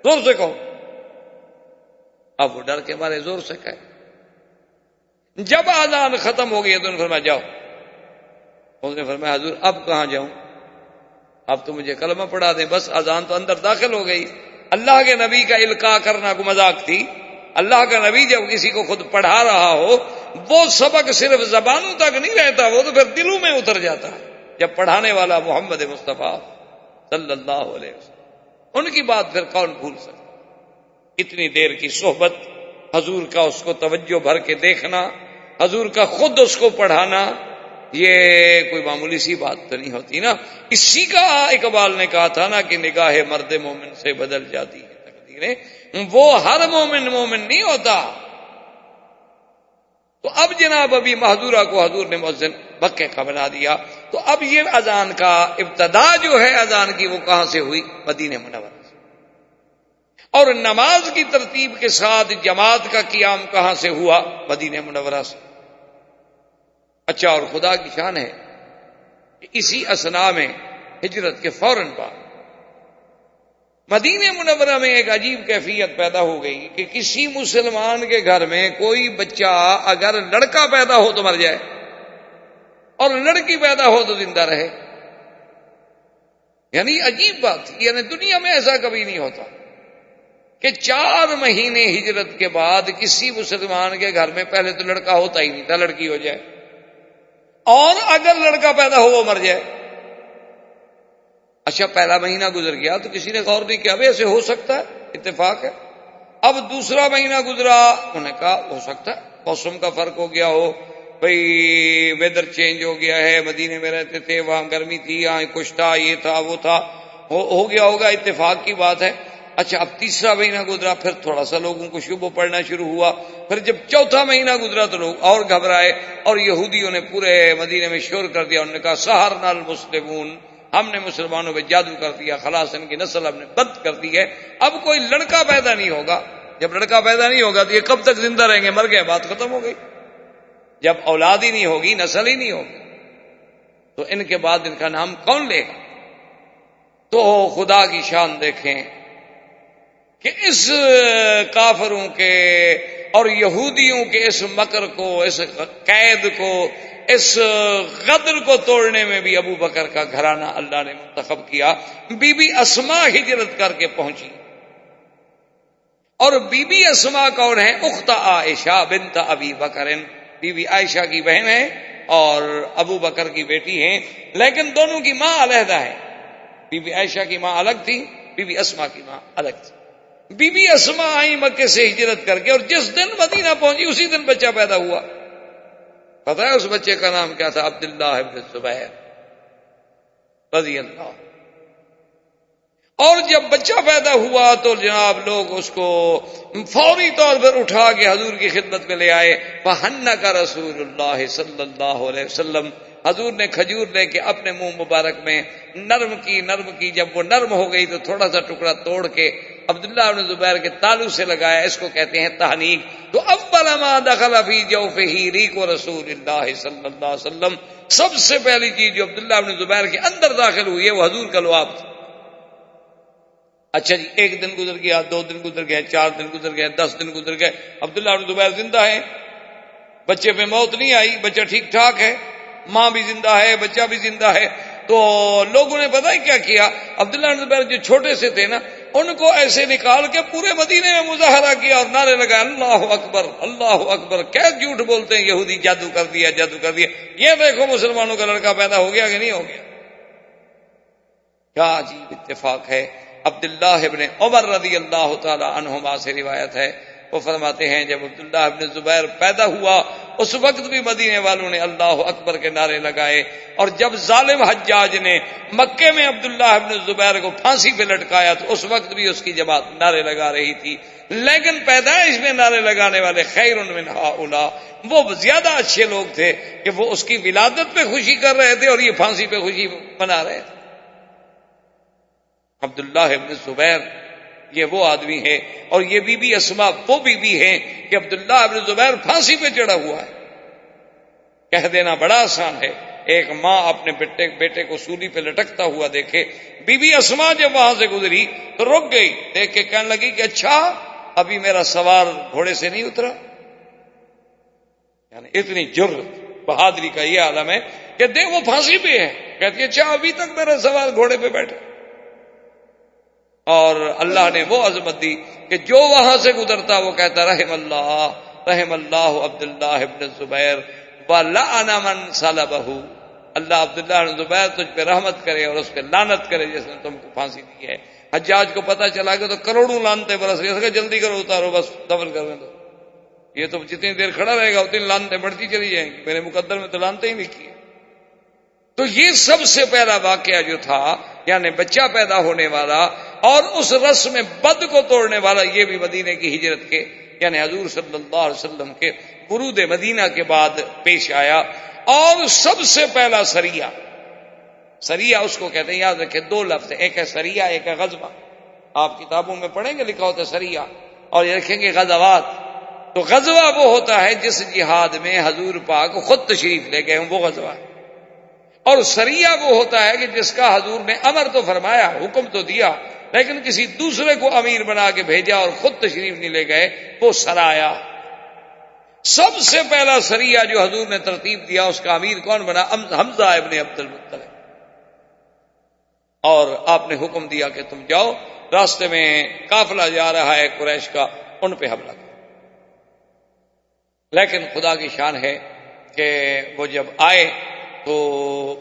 زور سے کہو. اب وہ ڈر کے مارے زور سے کہے. جب اذان ختم ہو گئی تو انہوں نے فرمایا جاؤ. اس نے فرمایا حضور اب کہاں جاؤں، اب تو مجھے کلمہ پڑھا دیں. بس اذان تو اندر داخل ہو گئی. اللہ کے نبی کا القاء کرنا کو مذاق تھی. اللہ کا نبی جب کسی کو خود پڑھا رہا ہو وہ سبق صرف زبانوں تک نہیں رہتا، وہ تو پھر دلوں میں اتر جاتا ہے. جب پڑھانے والا محمد مصطفیٰ صلی اللہ علیہ وسلم، ان کی بات پھر کون بھول سکتا. اتنی دیر کی صحبت، حضور کا اس کو توجہ بھر کے دیکھنا، حضور کا خود اس کو پڑھانا، یہ کوئی معمولی سی بات تو نہیں ہوتی نا. اسی کا اقبال نے کہا تھا نا کہ نگاہ مرد مومن سے بدل جاتی ہے تقدیریں. وہ ہر مومن مومن نہیں ہوتا. تو اب جناب ابھی محظورہ کو حضور نے مؤذن مکے کا بنا دیا. تو اب یہ اذان کا ابتدا جو ہے اذان کی وہ کہاں سے ہوئی؟ مدینہ منورہ سے. اور نماز کی ترتیب کے ساتھ جماعت کا قیام کہاں سے ہوا؟ مدینہ منورہ سے. اچھا، اور خدا کی شان ہے کہ اسی اثناء میں ہجرت کے فوراً بعد مدینہ منورہ میں ایک عجیب کیفیت پیدا ہو گئی کہ کسی مسلمان کے گھر میں کوئی بچہ اگر لڑکا پیدا ہو تو مر جائے اور لڑکی پیدا ہو تو زندہ رہے. یعنی عجیب بات تھی. یعنی دنیا میں ایسا کبھی نہیں ہوتا کہ 4 مہینے ہجرت کے بعد کسی مسلمان کے گھر میں پہلے تو لڑکا ہوتا ہی نہیں تھا، لڑکی ہو جائے، اور اگر لڑکا پیدا ہو وہ مر جائے. اچھا، پہلا مہینہ گزر گیا تو کسی نے غور نہیں کیا ایسے ہو سکتا ہے، اتفاق ہے. اب دوسرا مہینہ گزرا، انہوں نے کہا ہو سکتا ہے موسم کا فرق ہو گیا ہو، بھئی ویدر چینج ہو گیا ہے، مدینے میں رہتے تھے وہاں گرمی تھی، یہاں کچھ تھا، یہ تھا وہ تھا، ہو گیا ہوگا، اتفاق کی بات ہے. اچھا، اب تیسرا مہینہ گزرا، پھر تھوڑا سا لوگوں کو شبہ پڑنا شروع ہوا. پھر جب چوتھا مہینہ گزرا تو لوگ اور گھبرائے، اور یہودیوں نے پورے مدینے میں شور کر دیا. انہوں نے کہا سحرنا المسلمون، ہم نے مسلمانوں پہ جادو کر دیا، خلاص ان کی نسل ہم نے بند کر دی ہے. اب کوئی لڑکا پیدا نہیں ہوگا. جب لڑکا پیدا نہیں ہوگا تو یہ کب تک زندہ رہیں گے؟ مر گئے، بات ختم ہو گئی. جب اولاد ہی نہیں ہوگی، نسل ہی نہیں ہوگی، تو ان کے بعد ان کا نام کون لے گا؟ تو خدا کی شان دیکھیں کہ اس کافروں کے اور یہودیوں کے اس مکر کو، اس قید کو، اس غدر کو توڑنے میں بھی ابو بکر کا گھرانہ اللہ نے منتخب کیا. بی بی اسماء ہجرت کر کے پہنچی. اور بی بی اسماء کون ہے؟ اخت عائشہ بنت ابی بکر، بی بی عائشہ کی بہن ہے اور ابو بکر کی بیٹی ہیں، لیکن دونوں کی ماں علیحدہ ہے. بی بی عائشہ کی ماں الگ تھی، بی بی اسماء کی ماں الگ تھی. بی بی اسماء آئی مکے سے ہجرت کر کے، اور جس دن مدینہ پہنچی اسی دن بچہ پیدا ہوا. پتہ ہے اس بچے کا نام کیا تھا؟ عبداللہ ابن زبیر رضی اللہ. اور جب بچہ پیدا ہوا تو جناب لوگ اس کو فوری طور پر اٹھا کے حضور کی خدمت میں لے آئے. فحنک رسول اللہ صلی اللہ علیہ وسلم، حضور نے کھجور لے کے اپنے منہ مبارک میں نرم کی. جب وہ نرم ہو گئی تو تھوڑا سا ٹکڑا توڑ کے عبداللہ بن زبیر کے تالو سے لگایا. اس کو کہتے ہیں تحنیک. تو اول ما دخل فی جوفہ ریق رسول اللہ صلی اللہ علیہ وسلم، سب سے پہلی چیز جو عبداللہ بن زبیر کے اندر داخل ہوئی ہے وہ حضور کا لعاب تھا. اچھا جی، 1 دن گزر گیا، 2 دن گزر گئے، 4 دن گزر گئے، 10 دن گزر گئے. عبداللہ بن زبیر زندہ ہے، بچے پہ موت نہیں آئی، بچہ ٹھیک ٹھاک ہے، ماں بھی زندہ ہے، بچہ بھی زندہ ہے. تو لوگوں نے پتہ ہی کیا کیا؟ عبداللہ بن زبیر جو چھوٹے سے تھے نا، ان کو ایسے نکال کے پورے مدینے میں مظاہرہ کیا اور نعرے لگائے اللہ اکبر اللہ اکبر. کیا جھوٹ بولتے ہیں یہودی، جادو کر دیا، جادو کر دیا. یہ دیکھو مسلمانوں کا لڑکا پیدا ہو گیا کہ نہیں ہو گیا. کیا عجیب اتفاق ہے. عبداللہ ابن عمر رضی اللہ تعالی عنہما سے روایت ہے، وہ فرماتے ہیں جب عبداللہ ابن زبیر پیدا ہوا اس وقت بھی مدینے والوں نے اللہ اکبر کے نعرے لگائے. اور جب ظالم حجاج نے مکے میں عبداللہ ابن زبیر کو پھانسی پہ لٹکایا تو اس وقت بھی اس کی جماعت نعرے لگا رہی تھی. لیکن پیدائش میں نعرے لگانے والے خیر من ہؤلاء، وہ زیادہ اچھے لوگ تھے کہ وہ اس کی ولادت پہ خوشی کر رہے تھے اور یہ پھانسی پہ خوشی منا رہے تھے. عبداللہ ابن زبیر یہ وہ آدمی ہے، اور یہ بی بی اسماء وہ بی بی ہیں کہ عبداللہ ابن زبیر پھانسی پہ چڑھا ہوا ہے. کہہ دینا بڑا آسان ہے. ایک ماں اپنے بیٹے کو سولی پہ لٹکتا ہوا دیکھے. بی بی اسماء جب وہاں سے گزری تو رک گئی، دیکھ کے کہنے لگی کہ اچھا ابھی میرا سوار گھوڑے سے نہیں اترا. یعنی اتنی جرت، بہادری کا یہ عالم ہے کہ دیکھ وہ پھانسی پہ ہے، کہتی ہے اچھا ابھی تک میرا سوال گھوڑے پہ بیٹھا، اور اللہ نے وہ عظمت دی کہ جو وہاں سے گزرتا وہ کہتا رحم اللہ عبداللہ ابن الزبیر ولعن من صلبہ، اللہ عبداللہ ابن زبیر تجھ پہ رحمت کرے اور اس پہ لعنت کرے جس نے تم کو پھانسی دی ہے۔ حجاج کو پتہ چلا کہ تو کروڑوں لعنتیں برس گئی، اس کا جلدی کرو اتارو بس دفن کرنے دو، یہ تو جتنی دیر کھڑا رہے گا اتنی لعنتیں بڑھتی چلی جائیں گی، میرے مقدر میں تو لعنتیں ہی لکھی ہیں۔ تو یہ سب سے پہلا واقعہ جو تھا یعنی بچہ پیدا ہونے والا اور اس رسم بد کو توڑنے والا، یہ بھی مدینے کی ہجرت کے یعنی حضور صلی اللہ علیہ وسلم کے ورود مدینہ کے بعد پیش آیا۔ اور سب سے پہلا سریہ اس کو کہتے ہیں، یاد رکھیں دو لفظ، ایک ہے سریہ ایک ہے غزوہ، آپ کتابوں میں پڑھیں گے لکھا ہوتا ہے سریہ، اور یہ رکھیں گے غزوات۔ تو غزوہ وہ ہوتا ہے جس جہاد میں حضور پاک خود تشریف لے گئے ہوں، وہ غزوہ ہے، اور سریہ وہ ہوتا ہے کہ جس کا حضور نے امر تو فرمایا، حکم تو دیا، لیکن کسی دوسرے کو امیر بنا کے بھیجا اور خود تشریف نہیں لے گئے، وہ سرایا۔ سب سے پہلا سریہ جو حضور نے ترتیب دیا اس کا امیر کون بنا؟ حمزہ ابن عبد المطلب، اور آپ نے حکم دیا کہ تم جاؤ، راستے میں قافلہ جا رہا ہے قریش کا، ان پہ حملہ کرو۔ لیکن خدا کی شان ہے کہ وہ جب آئے تو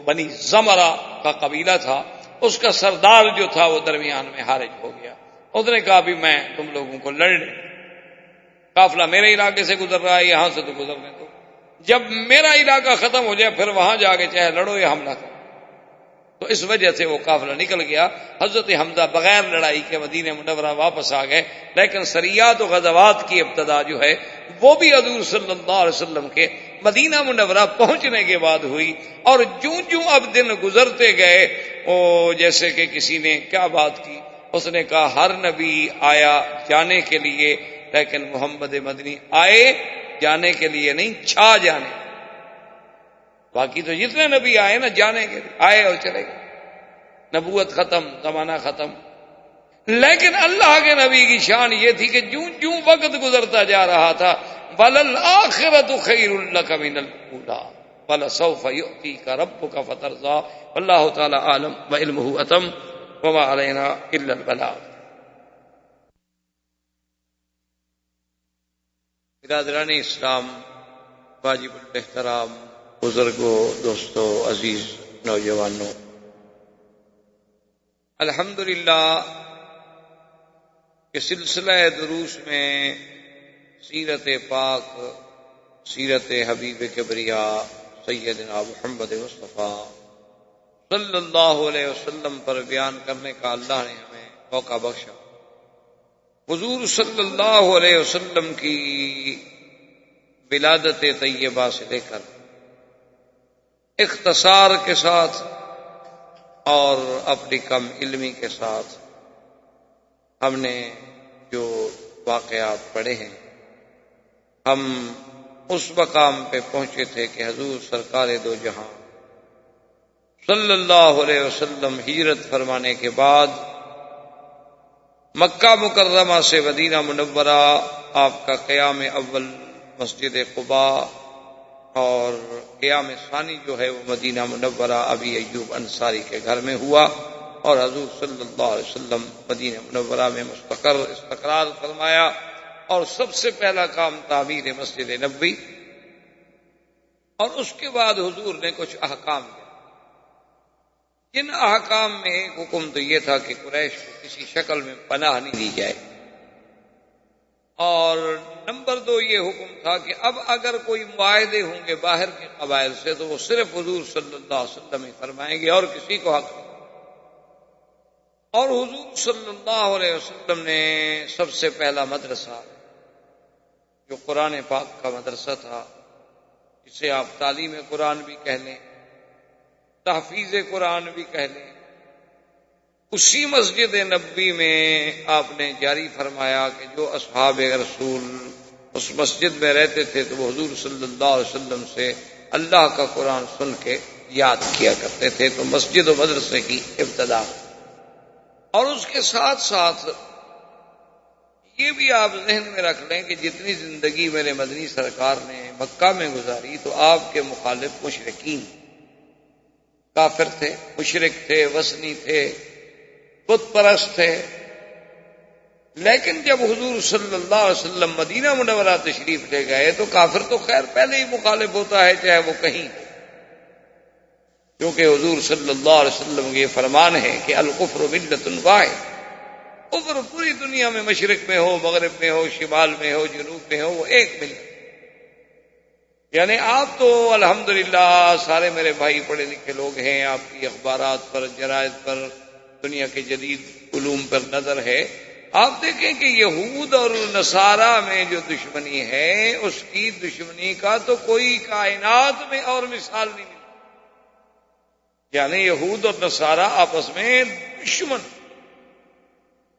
بنی زمرہ کا قبیلہ تھا، اس کا سردار جو تھا وہ درمیان میں حارج ہو گیا، اس نے کہا بھی میں تم لوگوں کو لڑنے، قافلہ میرے علاقے سے گزر رہا ہے، یہاں سے تو گزرنے دو، جب میرا علاقہ ختم ہو جائے پھر وہاں جا کے چاہے لڑو یا حملہ کرو۔ تو اس وجہ سے وہ قافلہ نکل گیا، حضرت حمزہ بغیر لڑائی کے مدینہ منورہ واپس آ گئے۔ لیکن سریات و غزوات کی ابتدا جو ہے وہ بھی حضور صلی اللہ علیہ وسلم کے مدینہ منورہ پہنچنے کے بعد ہوئی، اور جوں اب دن گزرتے گئے، وہ جیسے کہ کسی نے کیا بات کی، اس نے کہا ہر نبی آیا جانے کے لیے، لیکن محمد مدنی آئے جانے کے لیے نہیں، چھا جانے۔ باقی تو جتنے نبی آئے نا جانے کے لیے آئے اور چلے گئے، نبوت ختم، زمانہ ختم۔ لیکن اللہ کے نبی کی شان یہ تھی کہ جوں وقت گزرتا جا رہا تھا، وَلَلْآخِرَةُ خَيْرٌ لَكَ مِنَ الْأُولَىٰ وَلَسَوْفَ يُؤْتِيكَ رَبُّكَ فَتَرْضَىٰ وَاللَّهُ تَعَالَىٰ عَالِمٌ وَعِلْمُهُ أَتَمُّ وَمَا عَلَيْنَا إِلَّا الْبَلَاغُ۔ برادران اسلام، واجب الاحترام بزرگوں، دوستوں، عزیز نوجوانوں، الحمدللہ کہ سلسلہ دروس میں سیرت پاک، سیرت حبیب کبریاء سیدنا محمد مصطفیٰ صلی اللہ علیہ وسلم پر بیان کرنے کا اللہ نے ہمیں موقع بخشا۔ حضور صلی اللہ علیہ وسلم کی ولادت طیبہ سے لے کر اختصار کے ساتھ اور اپنی کم علمی کے ساتھ ہم نے جو واقعات پڑھے ہیں، ہم اس مقام پہ پہنچے تھے کہ حضور سرکار دو جہاں صلی اللہ علیہ وسلم ہجرت فرمانے کے بعد مکہ مکرمہ سے مدینہ منورہ آپ کا قیام اول مسجد قباء اور قیام ثانی جو ہے وہ مدینہ منورہ ابی ایوب انصاری کے گھر میں ہوا، اور حضور صلی اللہ علیہ وسلم مدینہ منورہ میں استقرار فرمایا، اور سب سے پہلا کام تعمیر مسجد نبوی، اور اس کے بعد حضور نے کچھ احکام دیا۔ جن احکام میں ایک حکم تو یہ تھا کہ قریش کو کسی شکل میں پناہ نہیں دی جائے، اور نمبر 2 یہ حکم تھا کہ اب اگر کوئی معاہدے ہوں گے باہر کے قبائل سے تو وہ صرف حضور صلی اللہ علیہ وسلم ہی فرمائیں گے اور کسی کو حق نہیں۔ اور حضور صلی اللہ علیہ وسلم نے سب سے پہلا مدرسہ جو قرآن پاک کا مدرسہ تھا، جسے آپ تعلیم قرآن بھی کہہ لیں، تحفیظ قرآن بھی کہہ لیں، اسی مسجد نبوی میں آپ نے جاری فرمایا کہ جو اصحاب رسول اس مسجد میں رہتے تھے تو وہ حضور صلی اللہ علیہ وسلم سے اللہ کا قرآن سن کے یاد کیا کرتے تھے۔ تو مسجد و مدرسے کی ابتدا، اور اس کے ساتھ ساتھ یہ بھی آپ ذہن میں رکھ لیں کہ جتنی زندگی میرے مدنی سرکار نے مکہ میں گزاری تو آپ کے مخالف مشرکین کافر تھے، مشرک تھے، وثنی تھے، بت پرست تھے. لیکن جب حضور صلی اللہ علیہ وسلم مدینہ منورہ تشریف لے گئے تو کافر تو خیر پہلے ہی مخالف ہوتا ہے چاہے وہ کہیں، کیونکہ حضور صلی اللہ علیہ وسلم کے یہ فرمان ہے کہ الکفر ملت واحد، کفر پوری دنیا میں مشرق میں ہو، مغرب میں ہو، شمال میں ہو، جنوب میں ہو، وہ ایک ملت. یعنی آپ تو الحمدللہ سارے میرے بھائی پڑھے لکھے لوگ ہیں، آپ کی اخبارات پر، جرائد پر، دنیا کے جدید علوم پر نظر ہے. آپ دیکھیں کہ یہود اور نصارہ میں جو دشمنی ہے اس کی دشمنی کا تو کوئی کائنات میں اور مثال نہیں ملی. یعنی یہود اور نصارہ آپس میں دشمن،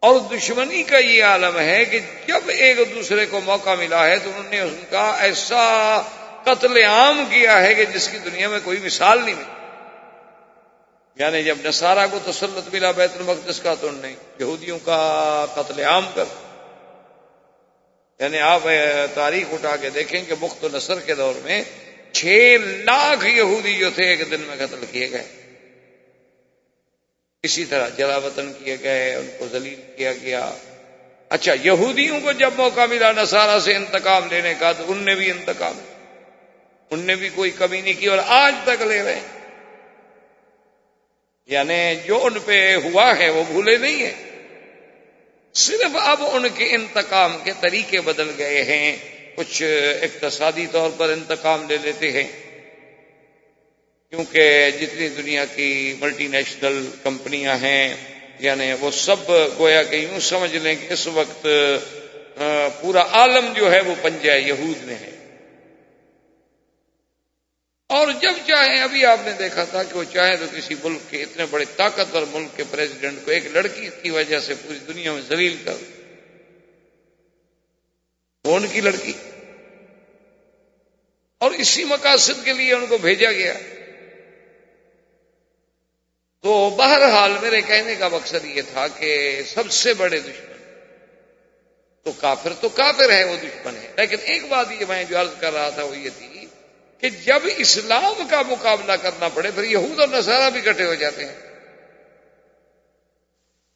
اور دشمنی کا یہ عالم ہے کہ جب ایک دوسرے کو موقع ملا ہے تو انہوں نے ان کا ایسا قتل عام کیا ہے کہ جس کی دنیا میں کوئی مثال نہیں ملی. یعنی جب نصارہ کو تسلط ملا بیت المقدس کا تو انہوں نے یہودیوں کا قتل عام کر. یعنی آپ تاریخ اٹھا کے دیکھیں کہ بخت و نصر کے دور میں 6 لاکھ یہودی جو تھے ایک دن میں قتل کیے گئے. اسی طرح جلا وطن کیے گئے، ان کو ذلیل کیا گیا. اچھا، یہودیوں کو جب موقع ملا نصارہ سے انتقام لینے کا تو ان نے بھی انتقام، ان نے بھی کوئی کمی نہیں کی اور آج تک لے رہے ہیں. یعنی جو ان پہ ہوا ہے وہ بھولے نہیں ہیں، صرف اب ان کے انتقام کے طریقے بدل گئے ہیں. کچھ اقتصادی طور پر انتقام لے لیتے ہیں، کیونکہ جتنی دنیا کی ملٹی نیشنل کمپنیاں ہیں یعنی وہ سب گویا کہ یوں سمجھ لیں کہ اس وقت پورا عالم جو ہے وہ پنجہ یہود میں ہے. اور جب چاہیں، ابھی آپ نے دیکھا تھا کہ وہ چاہیں تو کسی ملک کے اتنے بڑے طاقتور ملک کے پریزیڈنٹ کو ایک لڑکی کی وجہ سے پوری دنیا میں ذلیل کر، وہ ان کی لڑکی، اور اسی مقاصد کے لیے ان کو بھیجا گیا. تو بہرحال میرے کہنے کا مقصد یہ تھا کہ سب سے بڑے دشمن تو کافر ہے، وہ دشمن ہے. لیکن ایک بات یہ میں جو عرض کر رہا تھا وہ یہ تھی کہ جب اسلام کا مقابلہ کرنا پڑے پھر یہود اور نصارہ بھی اکٹھے ہو جاتے ہیں.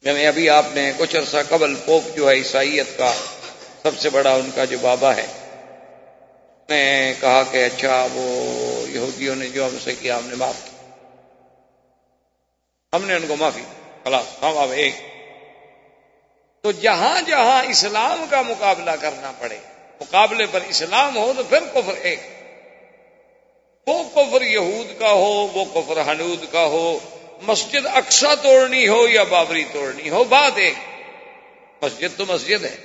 یعنی ابھی آپ نے کچھ عرصہ قبل پوپ جو ہے عیسائیت کا سب سے بڑا ان کا جو بابا ہے نے کہا کہ اچھا وہ یہودیوں نے جو ہم سے کیا ہم نے معاف کیا، ہم نے ان کو معافی، خلاص ہم اب ایک. تو جہاں جہاں اسلام کا مقابلہ کرنا پڑے، مقابلے پر اسلام ہو تو پھر کفر ایک، وہ کفر یہود کا ہو، وہ کفر حنود کا ہو، مسجد اقصی توڑنی ہو یا بابری توڑنی ہو، بات ایک. مسجد تو مسجد ہے،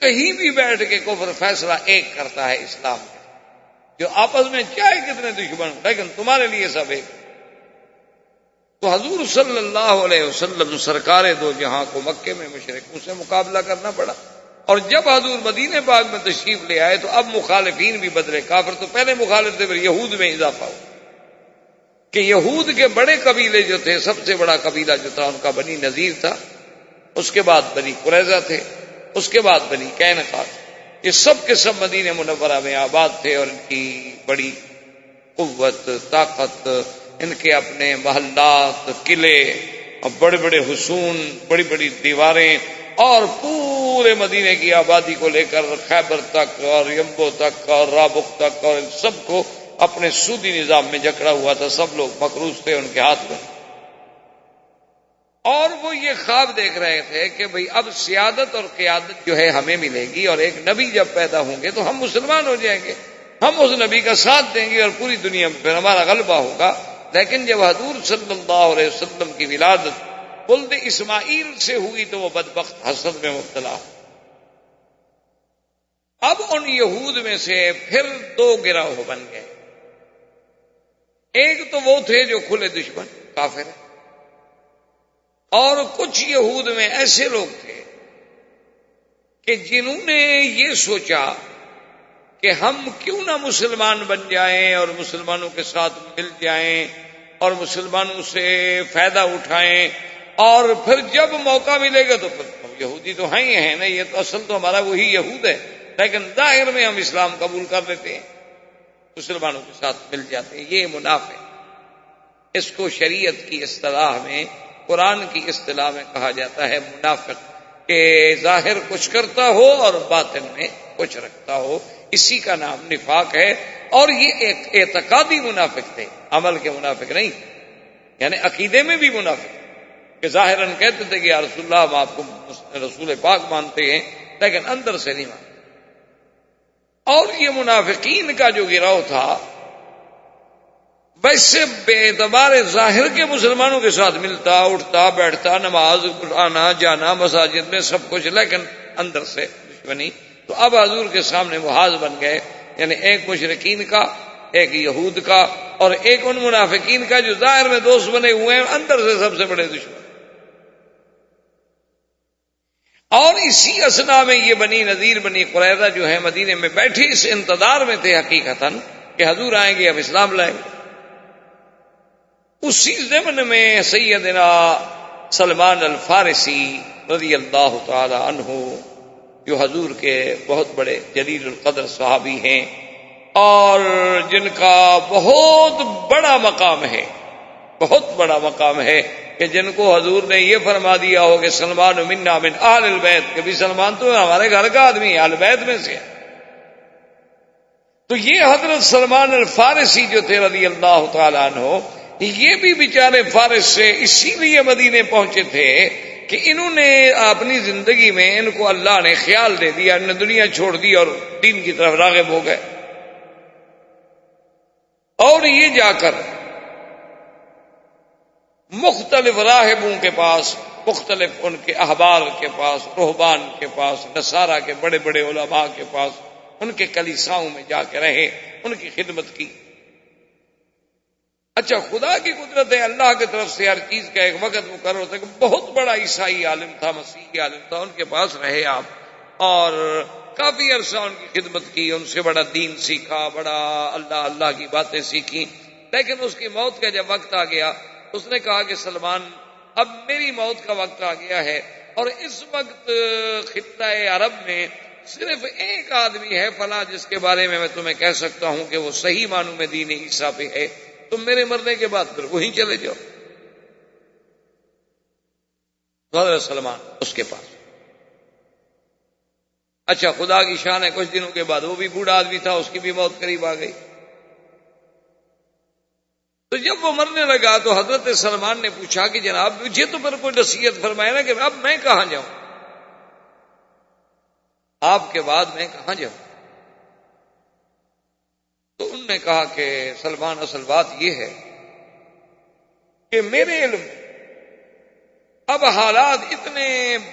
کہیں بھی بیٹھ کے کفر فیصلہ ایک کرتا ہے اسلام کا، جو آپس میں چاہے کتنے دشمن ہوں لیکن تمہارے لیے سب ایک. تو حضور صلی اللہ علیہ وسلم سرکار دو جہاں کو مکے میں مشرکوں سے مقابلہ کرنا پڑا، اور جب حضور مدینہ پاک میں تشریف لے آئے تو اب مخالفین بھی بدلے. کافر تو پہلے مخالف تھے، پھر یہود میں اضافہ ہوا کہ یہود کے بڑے قبیلے جو تھے، سب سے بڑا قبیلہ جو تھا ان کا بنی نذیر تھا، اس کے بعد بنی قریظہ تھے، اس کے بعد بنی قینقاع تھے. یہ سب کے سب مدینہ منورہ میں آباد تھے، اور ان کی بڑی قوت، طاقت، ان کے اپنے محلات، قلعے اور بڑے بڑے حصون، بڑی بڑی دیواریں، اور پورے مدینے کی آبادی کو لے کر خیبر تک اور یمبو تک اور رابق تک، اور ان سب کو اپنے سودی نظام میں جکڑا ہوا تھا. سب لوگ مقروض تھے ان کے ہاتھ میں، اور وہ یہ خواب دیکھ رہے تھے کہ بھئی اب سیادت اور قیادت جو ہے ہمیں ملے گی، اور ایک نبی جب پیدا ہوں گے تو ہم مسلمان ہو جائیں گے، ہم اس نبی کا ساتھ دیں گے اور پوری دنیا میں پھر ہمارا غلبہ ہوگا. لیکن جب حضور صلی اللہ علیہ وسلم کی ولادت ولد اسماعیل سے ہوئی تو وہ بدبخت حسد میں مبتلا. اب ان یہود میں سے پھر 2 گروہ بن گئے. ایک تو وہ تھے جو کھلے دشمن کافر ہیں، اور کچھ یہود میں ایسے لوگ تھے کہ جنہوں نے یہ سوچا کہ ہم کیوں نہ مسلمان بن جائیں اور مسلمانوں کے ساتھ مل جائیں اور مسلمانوں سے فائدہ اٹھائیں، اور پھر جب موقع ملے گا تو پھر ہم یہودی تو ہیں ہی ہیں نا، یہ تو اصل تو ہمارا وہی یہود ہے، لیکن ظاہر میں ہم اسلام قبول کر لیتے ہیں، مسلمانوں کے ساتھ مل جاتے ہیں، یہ منافق۔ اس کو شریعت کی اصطلاح میں، قرآن کی اصطلاح میں کہا جاتا ہے منافق، کہ ظاہر کچھ کرتا ہو اور باطن میں کچھ رکھتا ہو، اسی کا نام نفاق ہے۔ اور یہ ایک اعتقادی منافق تھے، عمل کے منافق نہیں، یعنی عقیدے میں بھی منافق، کہ ظاہراً کہتے تھے کہ یا رسول اللہ ہم آپ کو رسول پاک مانتے ہیں، لیکن اندر سے نہیں مانتے۔ اور یہ منافقین کا جو گروہ تھا، ویسے بے اعتبار ظاہر کے مسلمانوں کے ساتھ ملتا اٹھتا بیٹھتا، نماز آنا جانا مساجد میں سب کچھ، لیکن اندر سے دشمنی۔ تو اب حضور کے سامنے محاذ بن گئے، یعنی ایک مشرکین کا، ایک یہود کا، اور ایک ان منافقین کا جو ظاہر میں دوست بنے ہوئے ہیں، اندر سے سب سے بڑے دشمن۔ اور اسی اسنا میں یہ بنی نذیر بنی قریظہ جو ہے مدینے میں بیٹھے اس انتظار میں تھے حقیقتاً کہ حضور آئیں گے، اب اسلام لائیں گے۔ اسی ضمن میں سیدنا سلمان الفارسی رضی اللہ تعالی عنہ، جو حضور کے بہت بڑے جلیل القدر صحابی ہیں اور جن کا بہت بڑا مقام ہے، بہت بڑا مقام ہے، کہ جن کو حضور نے یہ فرما دیا ہو کہ سلمان منا من اہل البیت، کہ بھی سلمان تو ہمارے گھر کا آدمی ہے، اہل بیت میں سے ہے۔ تو یہ حضرت سلمان الفارسی جو تھے رضی اللہ تعالی عنہ، یہ بھی بیچارے فارس سے اسی لیے مدینے پہنچے تھے کہ انہوں نے اپنی زندگی میں، ان کو اللہ نے خیال دے دیا، انہوں نے دنیا چھوڑ دی اور دین کی طرف راغب ہو گئے، اور یہ جا کر مختلف راہبوں کے پاس، مختلف ان کے احبار کے پاس، رہبان کے پاس، نصارہ کے بڑے بڑے علماء کے پاس، ان کے کلیساؤں میں جا کے رہے، ان کی خدمت کی۔ اچھا، خدا کی قدرت ہے، اللہ کی طرف سے ہر چیز کا ایک وقت مقرر ہوتا ہے کہ بہت بڑا عیسائی عالم تھا، مسیحی عالم تھا، ان کے پاس رہے آپ اور کافی عرصہ ان کی خدمت کی، ان سے بڑا دین سیکھا، بڑا اللہ کی باتیں سیکھی۔ لیکن اس کی موت کا جب وقت آ گیا، اس نے کہا کہ سلمان، اب میری موت کا وقت آ گیا ہے، اور اس وقت خطہ عرب میں صرف ایک آدمی ہے فلاں جس کے بارے میں تمہیں کہہ سکتا ہوں کہ وہ صحیح معنوں میں دین عیسیٰ پہ ہے، تم میرے مرنے کے بعد پھر وہیں چلے جاؤ۔ حضرت سلمان اس کے پاس۔ اچھا، خدا کی شان ہے، کچھ دنوں کے بعد وہ بھی بوڑھا آدمی تھا، اس کی بھی موت قریب آ گئی۔ تو جب وہ مرنے لگا تو حضرت سلمان نے پوچھا کہ جناب مجھے تو پھر کوئی نصیحت فرمائے نا کہ اب میں کہاں جاؤں، آپ کے بعد میں کہاں جاؤں؟ تو انہوں نے کہا کہ سلمان، اصل بات یہ ہے کہ میرے علم اب حالات اتنے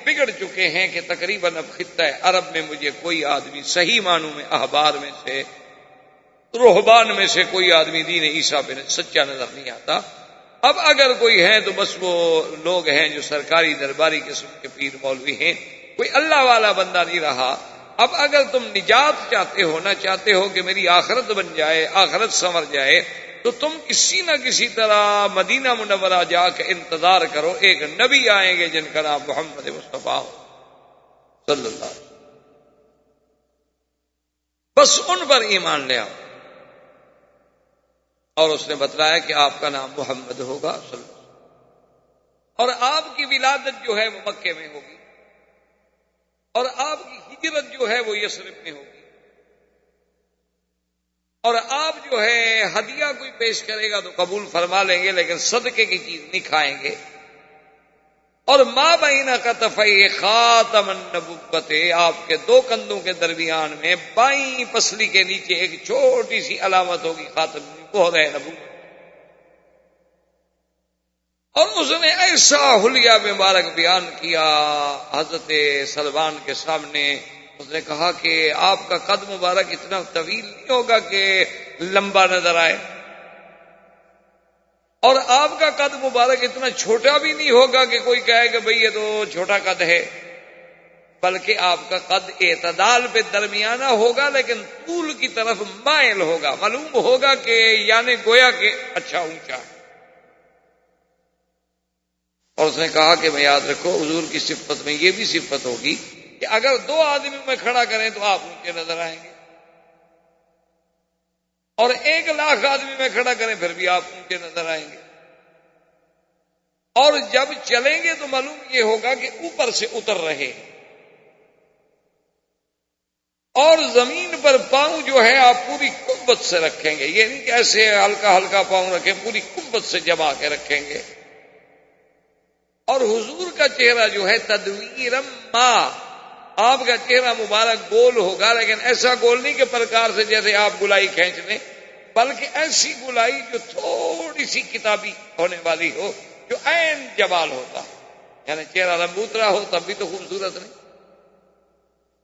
بگڑ چکے ہیں کہ تقریباً اب خطہ عرب میں مجھے کوئی آدمی صحیح معنوں میں احبار میں سے، رہبان میں سے کوئی آدمی دین عیسیٰ پہ سچا نظر نہیں آتا۔ اب اگر کوئی ہے تو بس وہ لوگ ہیں جو سرکاری درباری قسم کے پیر مولوی ہیں، کوئی اللہ والا بندہ نہیں رہا۔ اب اگر تم نجات چاہتے ہو، نہ چاہتے ہو کہ میری آخرت بن جائے، آخرت سنور جائے، تو تم کسی نہ کسی طرح مدینہ منورہ جا کے انتظار کرو، ایک نبی آئیں گے جن کا نام محمد مصطفیٰ صلی اللہ علیہ وسلم، بس ان پر ایمان لے آؤ۔ اور اس نے بتلایا کہ آپ کا نام محمد ہوگا صلی اللہ علیہ وسلم، اور آپ کی ولادت جو ہے وہ مکے میں ہوگی، اور آپ کی ہجرت جو ہے وہ یثرب میں ہوگی، اور آپ جو ہے ہدیہ کوئی پیش کرے گا تو قبول فرما لیں گے، لیکن صدقے کی چیز نہیں کھائیں گے، اور ما بین کتفی خاتم النبوت، آپ کے دو کندھوں کے درمیان میں بائیں پسلی کے نیچے ایک چھوٹی سی علامت ہوگی، خاتم وہ ہے نبوت۔ اور اس نے ایسا حلیہ مبارک بیان کیا حضرت سلمان کے سامنے، اس نے کہا کہ آپ کا قد مبارک اتنا طویل نہیں ہوگا کہ لمبا نظر آئے، اور آپ کا قد مبارک اتنا چھوٹا بھی نہیں ہوگا کہ کوئی کہے کہ بھئی یہ تو چھوٹا قد ہے، بلکہ آپ کا قد اعتدال پہ درمیانہ ہوگا، لیکن طول کی طرف مائل ہوگا، معلوم ہوگا کہ یعنی گویا کہ اچھا اونچا ہے۔ اور اس نے کہا کہ میں یاد رکھو حضور کی صفت میں یہ بھی صفت ہوگی کہ اگر 2 آدمیوں میں کھڑا کریں تو آپ اونچے نظر آئیں گے، اور 1,00,000 آدمی میں کھڑا کریں پھر بھی آپ اونچے نظر آئیں گے، اور جب چلیں گے تو معلوم یہ ہوگا کہ اوپر سے اتر رہے ہیں، اور زمین پر پاؤں جو ہے آپ پوری قوت سے رکھیں گے، یہ نہیں کہ ایسے ہلکا ہلکا پاؤں رکھیں، پوری قوت سے جما کے رکھیں گے، اور حضور کا چہرہ جو ہے تدویرم ما، آپ کا چہرہ مبارک گول ہوگا، لیکن ایسا گول نہیں کہ پرکار سے جیسے آپ گلائی کھینچ لیں، بلکہ ایسی گلائی جو تھوڑی سی کتابی ہونے والی ہو، جو عین جمال ہوتا، یعنی چہرہ لمبوترا ہو تب بھی تو خوبصورت نہیں،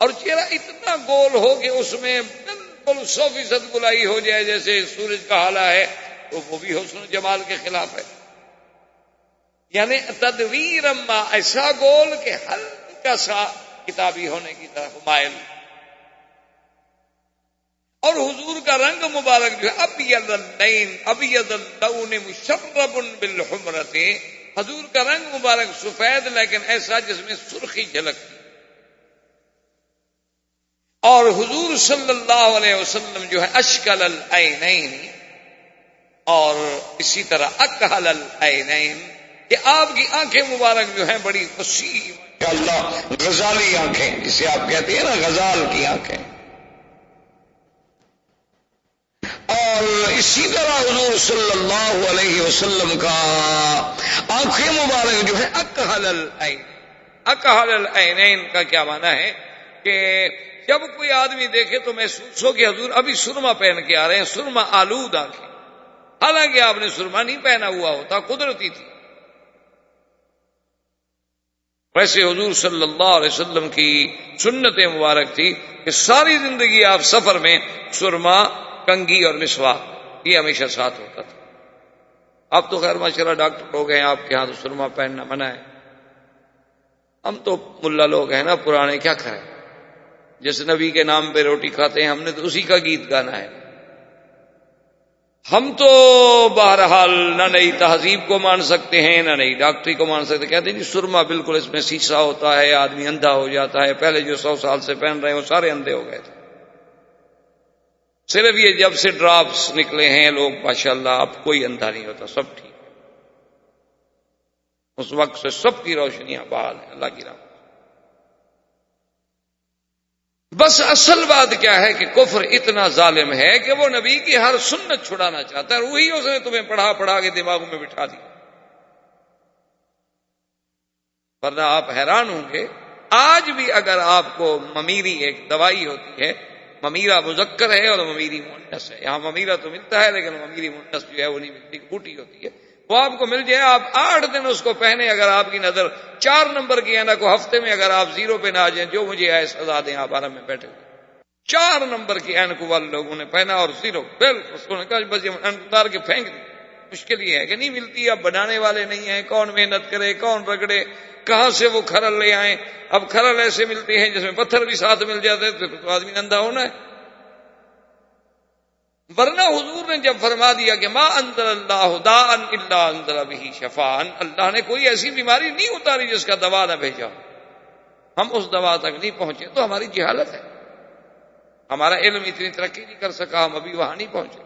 اور چہرہ اتنا گول ہو کہ اس میں بالکل 100% گلائی ہو جائے جیسے سورج کا حالہ ہے، تو وہ بھی حسن و جمال کے خلاف ہے، یعنی تدویرم ما، ایسا گول کہ ہلکا سا کتابی ہونے کی طرف مائل، اور حضور کا رنگ مبارک جو ہے ابیض اللین، ابیض اللون مشرب بالحمرۃ، حضور کا رنگ مبارک سفید لیکن ایسا جس میں سرخی جھلکتی، اور حضور صلی اللہ علیہ وسلم جو ہے اشکل العینین، اور اسی طرح اکحل العینین، کہ آپ کی آنکھیں مبارک جو ہیں بڑی وسیع، اللہ غزالی آنکھیں جسے آپ کہتے ہیں نا، غزال کی آنکھیں، اور اسی طرح حضور صلی اللہ علیہ وسلم کا آنکھیں مبارک جو ہے اکحل العین، اکحل العینین کا کیا معنی ہے کہ جب کوئی آدمی دیکھے تو محسوس ہو کہ حضور ابھی سرما پہن کے آ رہے ہیں، سرما آلود آنکھیں، حالانکہ آپ نے سرما نہیں پہنا ہوا ہوتا، قدرتی تھی۔ ویسے حضور صلی اللہ علیہ وسلم کی سنت مبارک تھی کہ ساری زندگی آپ سفر میں سرما، کنگھی اور مسواک یہ ہمیشہ ساتھ ہوتا تھا۔ اب تو خیر ماشاءاللہ ڈاکٹر لوگ ہیں آپ کے ہاں، تو سرما پہننا منع ہے، ہم تو ملا لوگ ہیں نا پرانے، کیا کھائیں، جس نبی کے نام پہ روٹی کھاتے ہیں ہم نے تو اسی کا گیت گانا ہے، ہم تو بہرحال نہ نئی تہذیب کو مان سکتے ہیں نہ نئی ڈاکٹری کو مان سکتے، کہتے ہیں جی سرما بالکل اس میں سیسا ہوتا ہے، آدمی اندھا ہو جاتا ہے، پہلے جو 100 سال سے پہن رہے ہیں وہ سارے اندھے ہو گئے تھے، صرف یہ جب سے ڈراپس نکلے ہیں لوگ ماشاءاللہ اب کوئی اندھا نہیں ہوتا، سب ٹھیک ہے، اس وقت سے سب کی روشنیاں بحال ہیں اللہ کی رحمت۔ بس اصل بات کیا ہے کہ کفر اتنا ظالم ہے کہ وہ نبی کی ہر سنت چھڑانا چاہتا ہے، وہی اس نے تمہیں پڑھا کے دماغوں میں بٹھا دی، ورنہ آپ حیران ہوں گے، آج بھی اگر آپ کو ممیری ایک دوائی ہوتی ہے، ممیرہ مذکر ہے اور ممیری مؤنث ہے، یہاں ممیرہ تو ملتا ہے لیکن ممیری مؤنث جو ہے وہ نہیں ملتی، بوٹی ہوتی ہے، وہ آپ کو مل جائے، آپ 8 دن اس کو پہنے، اگر آپ کی نظر 4 نمبر کی ہے نا، کو ہفتے میں اگر آپ 0 پہ نہ آ جائیں، جو مجھے آئے سزا دیں، آپ آرام میں بیٹھے ہوئے، 4 نمبر کی اینک والے لوگوں نے پہنا اور 0 بالکل، اس نے کہا بس یہ اینک اتار کے پھینک دی، مشکل یہ ہے کہ نہیں ملتی، اب بنانے والے نہیں ہیں، کون محنت کرے، کون رگڑے، کہاں سے وہ کھرل لے آئیں، اب کھرل ایسے ملتے ہیں جس میں پتھر بھی ساتھ مل جاتے ہیں، تو آدمی اندھا ہونا ہے، ورنہ حضور نے جب فرما دیا کہ ما انزل اللہ داء الا انزل به شفاء، اللہ نے کوئی ایسی بیماری نہیں اتاری جس کا دوا نہ بھیجا، ہم اس دوا تک نہیں پہنچے تو ہماری جہالت ہے، ہمارا علم اتنی ترقی نہیں کر سکا، ہم ابھی وہاں نہیں پہنچے،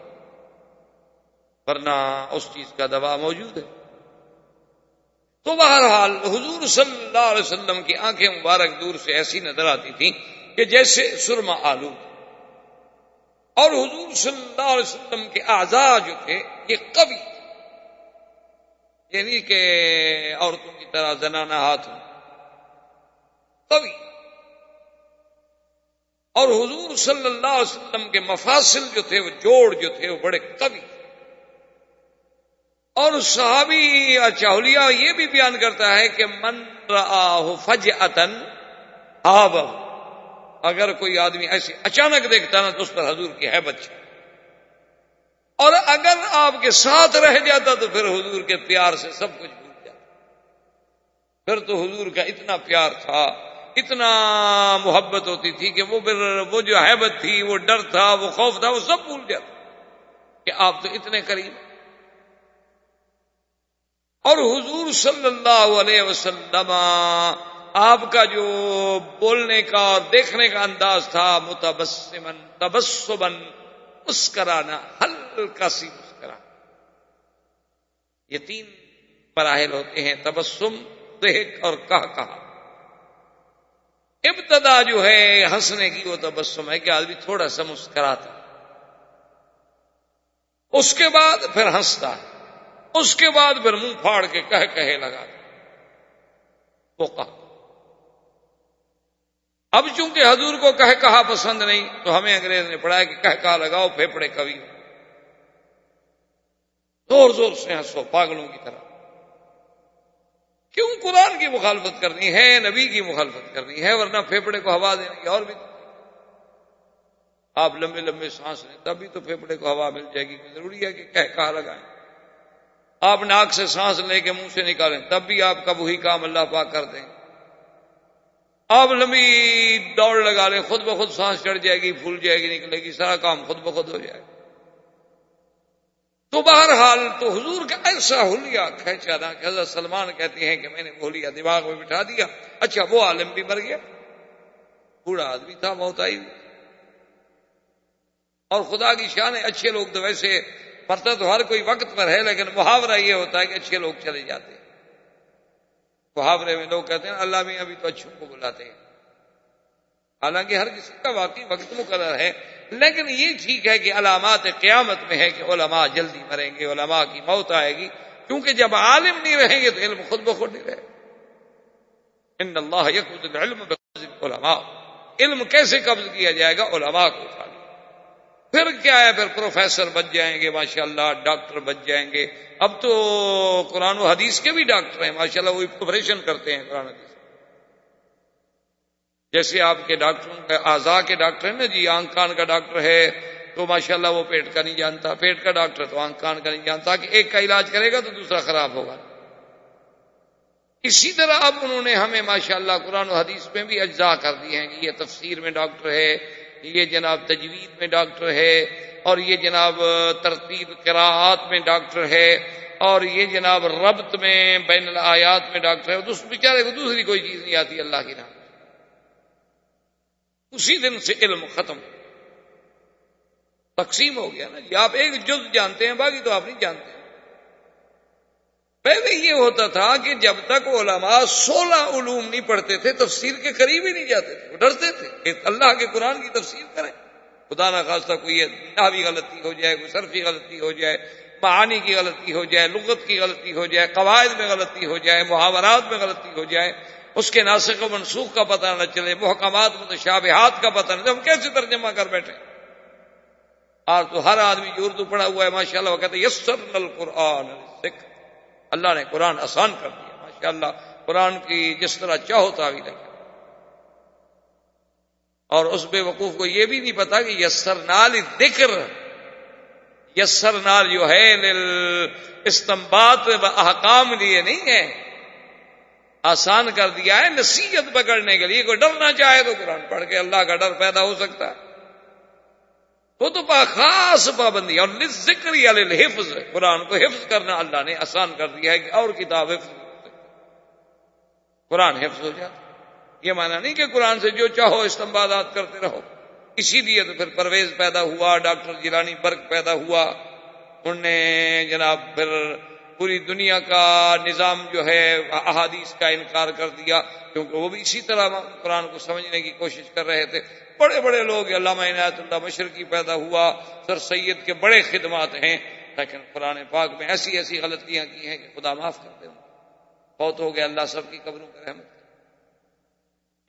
ورنہ اس چیز کا دوا موجود ہے۔ تو بہرحال حضور صلی اللہ علیہ وسلم کی آنکھیں مبارک دور سے ایسی نظر آتی تھیں کہ جیسے سرما آلود، اور حضور صلی اللہ علیہ وسلم کے اعضاء جو تھے یہ قوی، یعنی کہ عورتوں کی طرح زنانہ ہاتھ ہوں، قوی، اور حضور صلی اللہ علیہ وسلم کے مفاصل جو تھے، وہ جوڑ جو تھے وہ بڑے قوی، اور صحابی چاہلیہ یہ بھی بیان کرتا ہے کہ من رآہ فجأۃ آبہ، اگر کوئی آدمی ایسے اچانک دیکھتا نا تو اس پر حضور کی ہیبت ہے، اور اگر آپ کے ساتھ رہ جاتا تو پھر حضور کے پیار سے سب کچھ بھول جاتا، پھر تو حضور کا اتنا پیار تھا، اتنا محبت ہوتی تھی کہ وہ جو ہیبت تھی، وہ ڈر تھا، وہ خوف تھا، وہ سب بھول جاتا کہ آپ تو اتنے قریب۔ اور حضور صلی اللہ علیہ وسلم آپ کا جو بولنے کا اور دیکھنے کا انداز تھا متبسمن تبسمن، مسکرانا، ہلکا سی مسکرانا. یہ تین مراحل ہوتے ہیں، تبسم، ضحک اور کہا. ابتدا جو ہے ہنسنے کی وہ تبسم ہے کہ آدمی تھوڑا سا مسکراتا، اس کے بعد پھر ہنستا، اس کے بعد پھر منہ پھاڑ کے کہے لگا وہ کہا. اب چونکہ حضور کو کہا پسند نہیں تو ہمیں انگریز نے پڑھایا کہ کہا لگاؤ پھیپڑے کبھی، زور زور سے ہنسو پاگلوں کی طرح. کیوں؟ قرآن کی مخالفت کرنی ہے، نبی کی مخالفت کرنی ہے، ورنہ پھیپڑے کو ہوا دینے کی اور بھی. آپ لمبے لمبے سانس لیں تب بھی تو پھیپڑے کو ہوا مل جائے گی، ضروری ہے کہ کہا لگائیں. آپ ناک سے سانس لے کے منہ سے نکالیں تب بھی آپ کا وہی کام اللہ پاک کر دیں. آپ لمبی دوڑ لگا لیں خود بخود سانس چڑھ جائے گی، پھول جائے گی، نکلے گی، سارا کام خود بخود ہو جائے گا. تو بہرحال تو حضور کا ایسا حلیہ کھینچا نا کہ حضرت سلمان کہتے ہیں کہ میں نے حلیہ دماغ میں بٹھا دیا. اچھا وہ عالم بھی مر گیا، بوڑھا آدمی تھا، موت آئی. اور خدا کی شان ہے، اچھے لوگ تو ویسے مرتا تو ہر کوئی وقت پر ہے، لیکن محاورہ یہ ہوتا ہے کہ اچھے لوگ چلے جاتے ہیں. محاورے میں لوگ کہتے ہیں اللہ میں ابھی تو اچھوں کو بلاتے ہیں، حالانکہ ہر کسی کا واقعی وقت مقرر ہے. لیکن یہ ٹھیک ہے کہ علامات قیامت میں ہے کہ علماء جلدی مریں گے، علماء کی موت آئے گی، کیونکہ جب عالم نہیں رہیں گے تو علم خود بخود نہیں رہے گا. ان اللہ یقبض العلم بقبض العلماء، علم کیسے قبض کیا جائے گا؟ علماء کو اٹھا لیا. پھر کیا ہے؟ پھر پروفیسر بن جائیں گے ماشاءاللہ، ڈاکٹر بن جائیں گے. اب تو قرآن و حدیث کے بھی ڈاکٹر ہیں ماشاءاللہ، وہ آپریشن کرتے ہیں قرآن حدیث. جیسے آپ کے ڈاکٹر اعضاء کے ڈاکٹر ہیں نا جی، آنکھ کان کا ڈاکٹر ہے تو ماشاءاللہ وہ پیٹ کا نہیں جانتا، پیٹ کا ڈاکٹر تو آنکھ کان کا نہیں جانتا کہ ایک کا علاج کرے گا تو دوسرا خراب ہوگا. اسی طرح اب انہوں نے ہمیں ماشاءاللہ قرآن و حدیث میں بھی اجزاء کر دی ہیں کہ یہ تفسیر میں ڈاکٹر ہے، یہ جناب تجوید میں ڈاکٹر ہے، اور یہ جناب ترتیب قراءات میں ڈاکٹر ہے، اور یہ جناب ربط میں بین الآیات میں ڈاکٹر ہے. اس بیچارے کو دوسری کوئی چیز نہیں آتی اللہ کی نام. اسی دن سے علم ختم، تقسیم ہو گیا نا جی. آپ ایک جز جانتے ہیں، باقی تو آپ نہیں جانتے. پہلے یہ ہوتا تھا کہ جب تک علماء 16 علوم نہیں پڑھتے تھے تفسیر کے قریب ہی نہیں جاتے تھے، وہ ڈرتے تھے کہ اللہ کے قرآن کی تفسیر کریں، خدا نہ خواستہ کوئی نحوی غلطی ہو جائے، کوئی صرفی غلطی ہو جائے، معانی کی غلطی ہو جائے، لغت کی غلطی ہو جائے، قواعد میں غلطی ہو جائے، محاورات میں غلطی ہو جائے، اس کے ناسخ و منسوخ کا پتہ نہ چلے، محکمات متشابہات کا پتہ نہ چلے، ہم کیسے ترجمہ کر بیٹھے. اور تو ہر آدمی جو اردو پڑھا ہوا ہے ماشاءاللہ وہ کہتے ہیں یسرنا القرآن للذکر، اللہ نے قرآن آسان کر دیا ماشاءاللہ، قرآن کی جس طرح چاہو تعویل ہے. اور اس بے وقوف کو یہ بھی نہیں پتا کہ یسرنا للذکر، یسرنا جو ہے استنباط و احکام لیے نہیں ہے، آسان کر دیا ہے نصیحت پکڑنے کے لیے. کوئی ڈرنا چاہے تو قرآن پڑھ کے اللہ کا ڈر پیدا ہو سکتا ہے. وہ تو خاص پابندی. اور للذکر یا للحفظ، قرآن کو حفظ کرنا اللہ نے آسان کر دیا ہے کہ اور کتاب حفظ نہیں ہو سکتی، قرآن حفظ ہو جاتا. یہ معنی نہیں کہ قرآن سے جو چاہو استنباطات کرتے رہو. اسی لیے تو پھر پرویز پیدا ہوا، ڈاکٹر جیلانی برق پیدا ہوا، انہوں نے جناب پھر پوری دنیا کا نظام جو ہے احادیث کا انکار کر دیا، کیونکہ وہ بھی اسی طرح قرآن کو سمجھنے کی کوشش کر رہے تھے. بڑے بڑے لوگ، علامہ عنایت اللہ مشرقی پیدا ہوا، سر سید کے بڑے خدمات ہیں، لیکن قرآن پاک میں ایسی ایسی غلطیاں کی ہیں کہ خدا معاف کر دے. بہت ہو گیا، اللہ سب کی قبروں پر رحمت کرے.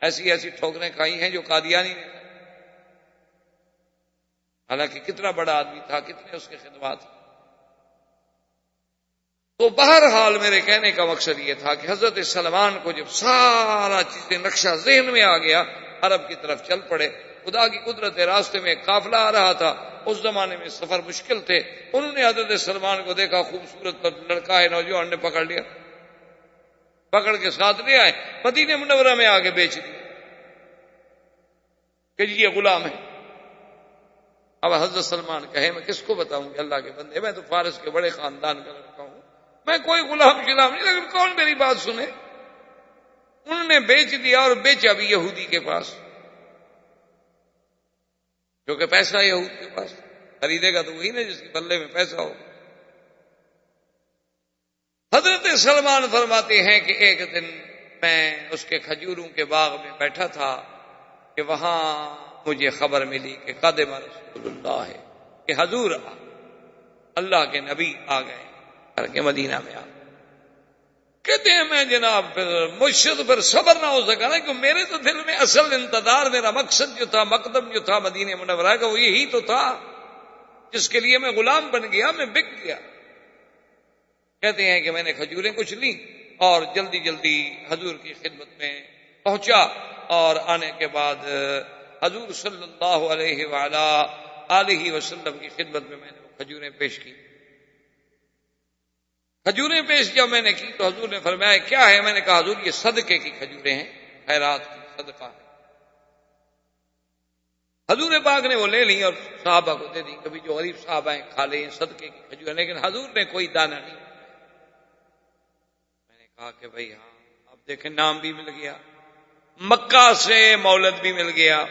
ایسی ایسی ٹھوکریں کھائی ہیں جو قادیانی نے، حالانکہ کتنا بڑا آدمی تھا، کتنے اس کے خدمات. تو بہرحال میرے کہنے کا مقصد یہ تھا کہ حضرت سلمان کو جب سارا چیزیں نقشہ ذہن میں آ گیا، عرب کی طرف چل پڑے. خدا کی قدرت راستے میں قافلہ آ رہا تھا، اس زمانے میں سفر مشکل تھے. انہوں نے حضرت سلمان کو دیکھا، خوبصورت لڑکا ہے، نوجوان نے پکڑ لیا، پکڑ کے ساتھ لے آئے، مدینہ منورہ میں آگے بیچ دیا کہ یہ غلام ہے. اب حضرت سلمان کہے میں کس کو بتاؤں کہ اللہ کے بندے، میں تو فارس کے بڑے خاندان کا لڑکا ہوں، میں کوئی غلام شلام نہیں، لیکن کون میری بات سنے؟ انہوں نے بیچ دیا اور بیچا بھی یہودی کے پاس، جو کہ پیسہ یہود کے پاس، خریدے گا تو وہی نا جس کے بلے میں پیسہ ہو۔ حضرت سلمان فرماتے ہیں کہ ایک دن میں اس کے کھجوروں کے باغ میں بیٹھا تھا کہ وہاں مجھے خبر ملی کہ قادم رسول اللہ ہے، کہ حضور اللہ کے نبی آ گئے کر کے مدینہ میں آ گئے۔ کہتے ہیں میں جناب پھر مجھ سے تو پھر صبر نہ ہو سکا نا، کہ میرے تو دل میں اصل انتظار، میرا مقصد جو تھا، مقدم جو تھا مدینہ منورہ کا، وہ یہی تو تھا جس کے لیے میں غلام بن گیا، میں بک گیا۔ کہتے ہیں کہ میں نے کھجوریں کچھ لیں اور جلدی جلدی حضور کی خدمت میں پہنچا، اور آنے کے بعد حضور صلی اللہ علیہ وآلہ آلہ وسلم کی خدمت میں نے وہ کھجوریں پیش کی۔ کھجوریں پیش جب میں نے کی تو حضور نے فرمایا کیا ہے؟ میں نے کہا حضور یہ صدقے کی کھجوریں ہیں، خیرات کی، صدقہ ہے۔ حضور پاک نے وہ لے لی اور صحابہ کو دے دی، کبھی جو غریب صحابہ ہیں کھا لیں صدقے کی کھجوریں، لیکن حضور نے کوئی دانہ نہیں۔ میں نے کہا کہ بھئی ہاں، اب دیکھیں نام بھی مل گیا، مکہ سے مولد بھی مل گیا،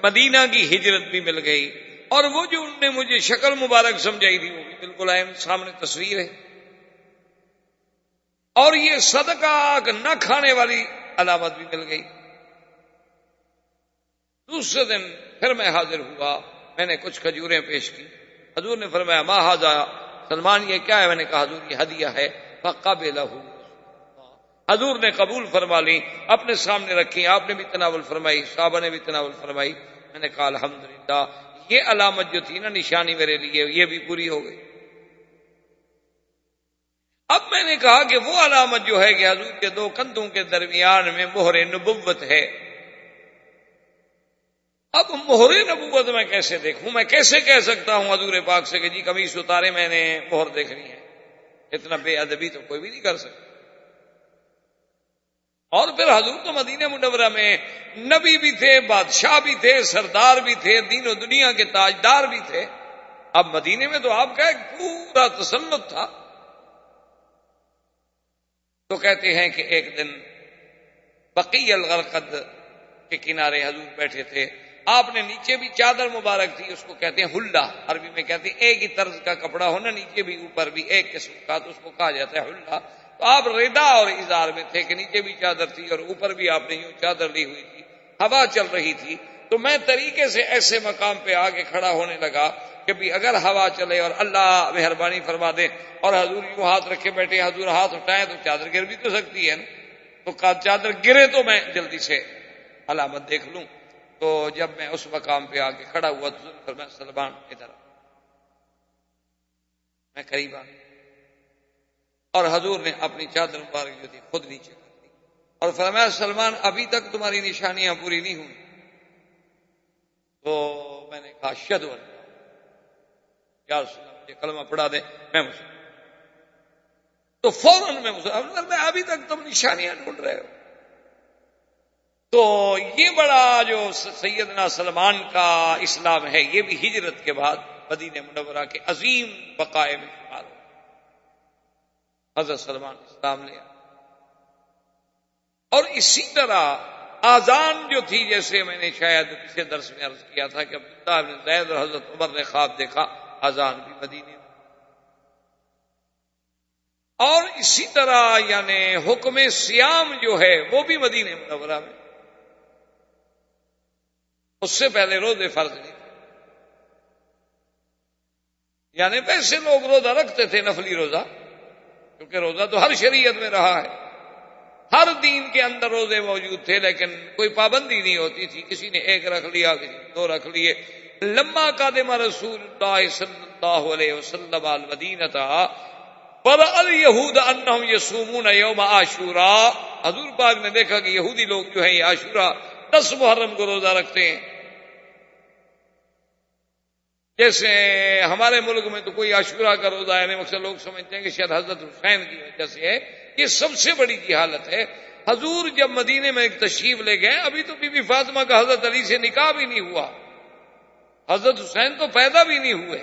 مدینہ کی ہجرت بھی مل گئی، اور وہ جو انہوں نے مجھے شکل مبارک سمجھائی تھی وہ بھی بالکل عین سامنے تصویر ہے، اور یہ صدقہ نہ کھانے والی علامت بھی مل گئی۔ دوسرے دن پھر میں حاضر ہوا، میں نے کچھ کھجوریں پیش کی، حضور نے فرمایا ما ھذا سلمان یہ کیا ہے؟ میں نے کہا حضور یہ ہدیہ ہے۔ فقبلہ، حضور نے قبول فرما لی، اپنے سامنے رکھی، آپ نے بھی تناول فرمائی، صحابہ نے بھی تناول فرمائی۔ میں نے کہا الحمدللہ، یہ علامت جو تھی نا، نشانی میرے لیے، یہ بھی پوری ہو گئی۔ اب میں نے کہا کہ وہ علامت جو ہے کہ حضور کے دو کندھوں کے درمیان میں مہر نبوت ہے، اب مہر نبوت میں کیسے دیکھوں؟ میں کیسے کہہ سکتا ہوں حضور پاک سے کہ جی قمیص اتارے میں نے مہر دیکھنی ہے؟ اتنا بے ادبی تو کوئی بھی نہیں کر سکتا۔ اور پھر حضور تو مدینہ منورہ میں نبی بھی تھے، بادشاہ بھی تھے، سردار بھی تھے، دین و دنیا کے تاجدار بھی تھے، اب مدینے میں تو آپ کا ایک پورا تسلط تھا۔ تو کہتے ہیں کہ ایک دن بقیع الغرقد کے کنارے حضور بیٹھے تھے، آپ نے نیچے بھی چادر مبارک تھی، اس کو کہتے ہیں حلہ، عربی میں کہتے ہیں ایک ہی طرز کا کپڑا ہونا، نیچے بھی اوپر بھی ایک قسم کا، تو اس کو کہا جاتا ہے حلہ۔ تو آپ ردا اور ازار میں تھے کہ نیچے بھی چادر تھی اور اوپر بھی آپ نے یوں چادر لی ہوئی تھی، ہوا چل رہی تھی۔ تو میں طریقے سے ایسے مقام پہ آ کے کھڑا ہونے لگا کہ بھی اگر ہوا چلے اور اللہ مہربانی فرما دے اور حضور یوں ہاتھ رکھے بیٹھے، حضور ہاتھ اٹھائیں تو چادر گر بھی تو سکتی ہے نا، تو چادر گرے تو میں جلدی سے علامت دیکھ لوں۔ تو جب میں اس مقام پہ آ کے کھڑا ہوا تو حضور فرمایا سلمان ادھر آ۔ میں قریب آ گیا اور حضور نے اپنی چادر مبارک جو تھی خود نیچے کر دی اور فرمایا سلمان ابھی تک تمہاری نشانیاں پوری نہیں ہوئی۔ تو میں نے کہا اشہد ان یا رسول اللہ، مجھے کلمہ پڑھا دے، میں مسلم۔ تو فوراً میں مسلم، میں ابھی تک تم نشانیاں ڈھونڈ رہے ہو۔ تو یہ بڑا جو سیدنا سلمان کا اسلام ہے، یہ بھی ہجرت کے بعد مدینہ منورہ کے عظیم بقائے میں شمار ہو۔ حضرت سلمان اسلام لے آئے، اور اسی طرح آذان جو تھی، جیسے میں نے شاید پچھلے درس میں عرض کیا تھا کہ عبداللہ بن زید اور حضرت عمر نے خواب دیکھا، آذان بھی مدینے میں، اور اسی طرح یعنی حکم صیام جو ہے وہ بھی مدینہ منورہ میں، اس سے پہلے روزے فرض نہیں تھے، یعنی ویسے لوگ روزہ رکھتے تھے، نفلی روزہ، کیونکہ روزہ تو ہر شریعت میں رہا ہے، ہر دین کے اندر روزے موجود تھے، لیکن کوئی پابندی نہیں ہوتی تھی، کسی نے ایک رکھ لیا، کسی نے دو رکھ لیے۔ لما قدم رسول اللہ صلی اللہ علیہ وسلم المدینہ فرأى اليہود انہم یصومون یوم عاشوراء، حضور پاک نے دیکھا کہ یہودی لوگ جو ہیں یہ عاشورہ 10 محرم کو روزہ رکھتے ہیں۔ جیسے ہمارے ملک میں تو کوئی عاشورہ کا روزہ ہے نہیں، مقصد لوگ سمجھتے ہیں کہ شاید حضرت حسین کی وجہ سے ہے، یہ سب سے بڑی جہالت ہے۔ حضور جب مدینے میں ایک تشریف لے گئے، ابھی تو بی بی فاطمہ کا حضرت علی سے نکاح بھی نہیں ہوا، حضرت حسین تو پیدا بھی نہیں ہوئے،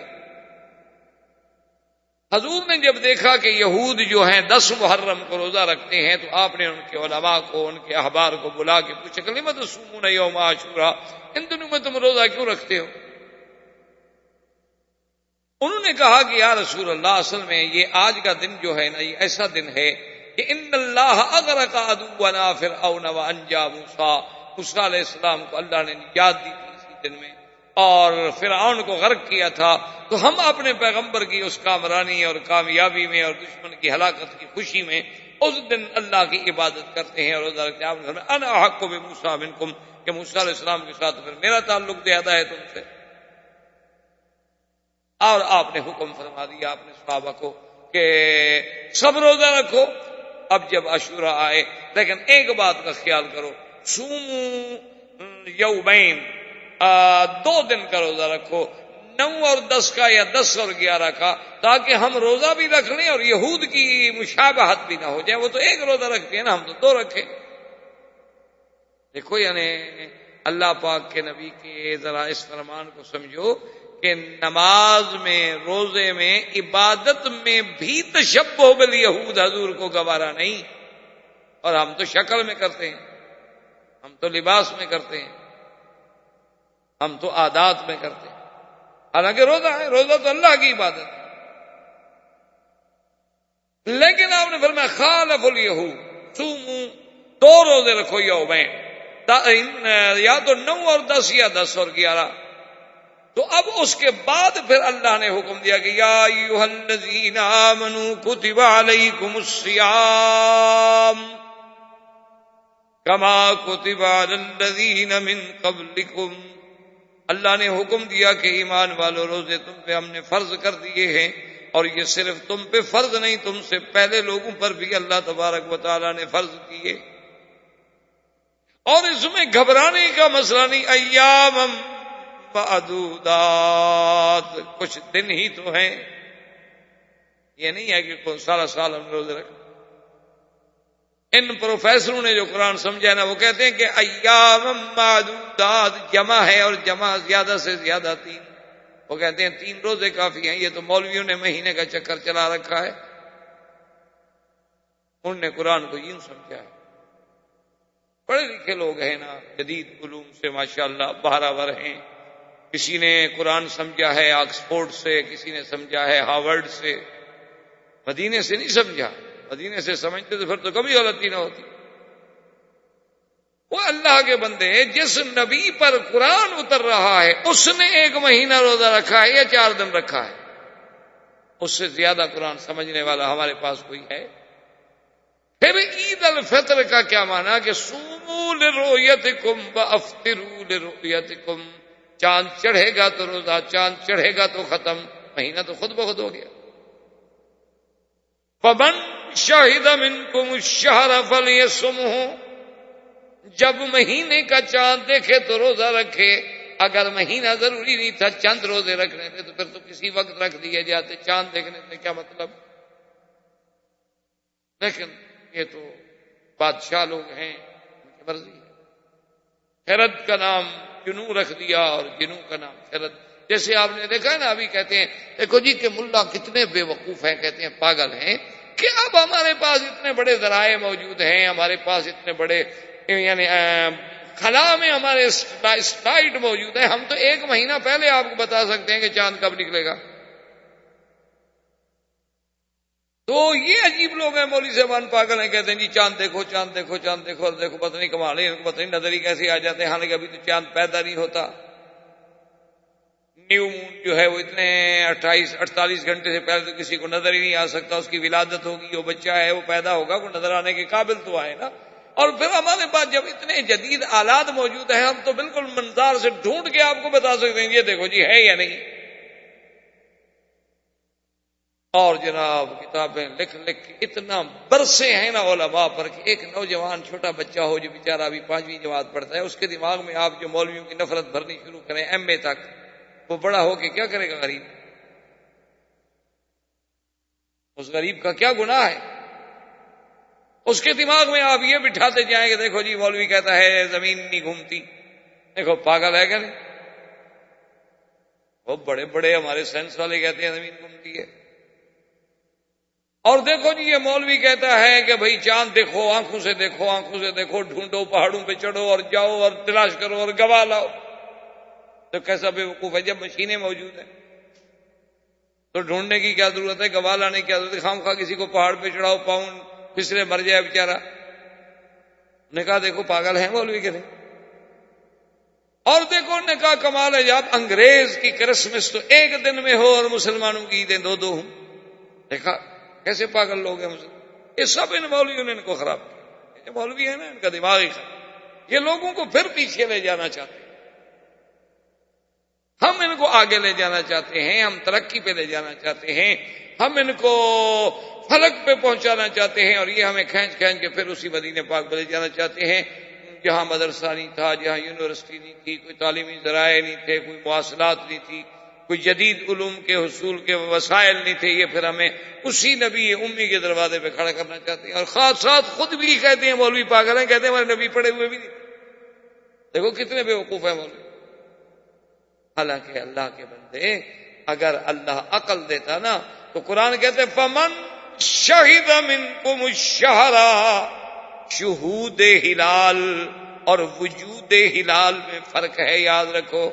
حضور نے جب دیکھا کہ یہود جو ہیں 10 محرم کو روزہ رکھتے ہیں تو آپ نے ان کے علماء کو، ان کے احبار کو بلا کے پوچھا لم تصومون یوم عاشوراء، ان دنوں میں تم روزہ کیوں رکھتے ہو؟ انہوں نے کہا کہ یا رسول اللہ، اصل میں یہ آج کا دن جو ہے نا، یہ ایسا دن ہے کہ ان اللہ اغرق عدونا فرعون وانجا موسیٰ علیہ السلام کو اللہ نے نجات دی تھی اسی دن میں، اور فرعون کو غرق کیا تھا، تو ہم اپنے پیغمبر کی اس کامرانی اور کامیابی میں اور دشمن کی ہلاکت کی خوشی میں اس دن اللہ کی عبادت کرتے ہیں اور روزہ رکھتے ہیں۔ انا احق بموسیٰ منکم، کہ موسیٰ علیہ السلام کے ساتھ پھر میرا تعلق زیادہ ہے تم سے۔ اور آپ نے حکم فرما دیا اپنے صحابہ کو کہ سب روزہ رکھو اب جب عاشوراء آئے، لیکن ایک بات کا خیال کرو، صوموا یومین، 2 دن کا روزہ رکھو، 9 اور 10 کا یا 10 اور 11 کا، تاکہ ہم روزہ بھی رکھ لیں اور یہود کی مشابہت بھی نہ ہو جائے۔ وہ تو ایک روزہ رکھتے ہیں نا، ہم تو 2 رکھیں۔ دیکھو یعنی اللہ پاک کے نبی کے ذرا اس فرمان کو سمجھو کہ نماز میں، روزے میں، عبادت میں بھی تشبہ بالیہود حضور کو گوارا نہیں، اور ہم تو شکل میں کرتے ہیں، ہم تو لباس میں کرتے ہیں، ہم تو عادات میں کرتے ہیں، حالانکہ روزہ ہے، روزہ تو اللہ کی عبادت ہے۔ لیکن آپ نے فرمایا خالف الیہود، صوموا، 2 روزے رکھو یومین، یا تو 9 اور 10 یا 10 اور 11۔ تو اب اس کے بعد پھر اللہ نے حکم دیا کہ یا ایھا الذین آمنوا کتب علیکم الصیام کما کتب علی الذین من قبلکم، اللہ نے حکم دیا کہ ایمان والو، روزے تم پہ ہم نے فرض کر دیے ہیں، اور یہ صرف تم پہ فرض نہیں، تم سے پہلے لوگوں پر بھی اللہ تبارک و تعالی نے فرض کیے، اور اس میں گھبرانے کا مسئلہ نہیں، ایام معدودات، کچھ دن ہی تو ہیں، یہ نہیں ہے کہ کوئی سارا سال ہم روزے رکھیں۔ ان پروفیسروں نے جو قرآن سمجھا ہے نا، وہ کہتے ہیں کہ ایام معدودات جمع ہے، اور جمع زیادہ سے زیادہ 3، وہ کہتے ہیں 3 روزے کافی ہیں۔ یہ تو مولویوں نے مہینے کا چکر چلا رکھا ہے، انہوں نے قرآن کو یوں سمجھا ہے۔ پڑھے لکھے لوگ ہیں نا، جدید علوم سے ماشاءاللہ باہر ہیں، کسی نے قرآن سمجھا ہے آکسفورڈ سے، کسی نے سمجھا ہے ہارورڈ سے، مدینے سے نہیں سمجھا، مدینے سے سمجھتے تو پھر تو کبھی غلطی نہ ہوتی۔ وہ اللہ کے بندے، جس نبی پر قرآن اتر رہا ہے اس نے 1 مہینہ روزہ رکھا ہے یا 4 دن رکھا ہے؟ اس سے زیادہ قرآن سمجھنے والا ہمارے پاس کوئی ہے؟ پھر عید الفطر کا کیا معنی کہ صوموا لرؤیتکم وافطروا لرؤیتکم، چاند چڑھے گا تو روزہ، چاند چڑھے گا تو ختم، مہینہ تو خود بخود ہو گیا۔ فمن شہد منکم الشہر فلیصمہ، جب مہینے کا چاند دیکھے تو روزہ رکھے۔ اگر مہینہ ضروری نہیں تھا، چند روزے رکھنے تھے تو پھر تو کسی وقت رکھ دیے جاتے، چاند دیکھنے سے کیا مطلب؟ لیکن یہ تو بادشاہ لوگ ہیں، ان کی مرضی ہے۔ خرد کا نام جنو رکھ دیا اور جنو کا نام خرد۔ جیسے آپ نے دیکھا نا، ابھی کہتے ہیں دیکھو جی کہ ملا کتنے بے وقوف ہیں، کہتے ہیں پاگل ہیں، کہ اب ہمارے پاس اتنے بڑے ذرائع موجود ہیں، ہمارے پاس اتنے بڑے یعنی خلا میں ہمارے سٹائٹ موجود ہے، ہم تو 1 مہینہ پہلے آپ کو بتا سکتے ہیں کہ چاند کب نکلے گا۔ تو یہ عجیب لوگ ہیں، مولوی صاحبان پاگل ہیں، کہتے ہیں جی چاند دیکھو، چاند دیکھو، چاند دیکھو، اور دیکھو پتہ نہیں کمال ہے، ان کو پتہ نہیں نظر ہی کیسے آ جاتے ہیں، حالانکہ ابھی تو چاند پیدا نہیں ہوتا۔ نیو مون جو ہے وہ اتنے 48 گھنٹے سے پہلے تو کسی کو نظر ہی نہیں آ سکتا، اس کی ولادت ہوگی، وہ بچہ ہے وہ پیدا ہوگا، وہ نظر آنے کے قابل تو آئے نا۔ اور پھر ہمارے پاس جب اتنے جدید آلات موجود ہیں، ہم تو بالکل منظار سے ڈھونڈ کے آپ کو بتا سکتے ہیں یہ دیکھو جی ہے یا نہیں۔ اور جناب کتابیں لکھ لکھ کے اتنا برسے ہیں نا علماء پر کہ ایک نوجوان چھوٹا بچہ ہو جو بیچارہ ابھی 5ویں جماعت پڑھتا ہے، اس کے دماغ میں آپ جو مولویوں کی نفرت بھرنی شروع کریں MA تک، وہ بڑا ہو کے کیا کرے گا غریب؟ اس غریب کا کیا گناہ ہے؟ اس کے دماغ میں آپ یہ بٹھاتے جائیں کہ دیکھو جی مولوی کہتا ہے زمین نہیں گھومتی، دیکھو پاگل ہے کہ نہیں؟ وہ بڑے بڑے ہمارے سائنس والے کہتے ہیں زمین گھومتی ہے، اور دیکھو جی یہ مولوی کہتا ہے کہ بھئی چاند دیکھو، آنکھوں سے دیکھو، آنکھوں سے دیکھو، ڈھونڈو، پہاڑوں پہ چڑھو اور جاؤ اور تلاش کرو اور گواہ لاؤ. تو کیسا بے وقوف ہے؟ جب مشینیں موجود ہیں تو ڈھونڈنے کی کیا ضرورت ہے؟ گواہ لانے کی کیا ضرورت ہے؟ خواہ کسی کو پہاڑ پہ چڑھاؤ، پاؤں پھسلے مر جائے بیچارہ. نے کہا دیکھو پاگل ہیں مولوی کے نہیں. اور دیکھو نے کہا کمال ہے، جب انگریز کی کرسمس تو ایک دن میں ہو اور مسلمانوں کی عیدیں دو ہوں. دیکھا کیسے پاگل لوگ ہیں مسلمان. یہ سب ان مولویوں نے ان کو خراب کیا. یہ مولوی ہے نا ان کا دماغ ہی خراب. یہ لوگوں کو پھر پیچھے لے جانا چاہتے ہیں، ہم ان کو آگے لے جانا چاہتے ہیں، ہم ترقی پہ لے جانا چاہتے ہیں، ہم ان کو فلک پہ پہنچانا چاہتے ہیں، اور یہ ہمیں کھینچ کھینچ کے پھر اسی مدینے پاک پہ لے جانا چاہتے ہیں جہاں مدرسہ نہیں تھا، جہاں یونیورسٹی نہیں تھی، کوئی تعلیمی ذرائع نہیں تھے، کوئی مواصلات نہیں تھی، کوئی جدید علوم کے حصول کے وسائل نہیں تھے. یہ پھر ہمیں اسی نبی امی کے دروازے پہ کھڑا کرنا چاہتے ہیں. اور خاص ساتھ خود بھی کہتے ہیں مولوی پاگل ہیں، کہتے ہیں ہمارے نبی پڑھے ہوئے بھی نہیں. دیکھو کتنے بے وقوف ہیں مولوی. حالانکہ اللہ کے بندے اگر اللہ عقل دیتا نا تو قرآن کہتے فمن شہد منکم الشہر، شہود ہلال اور وجود ہلال میں فرق ہے، یاد رکھو.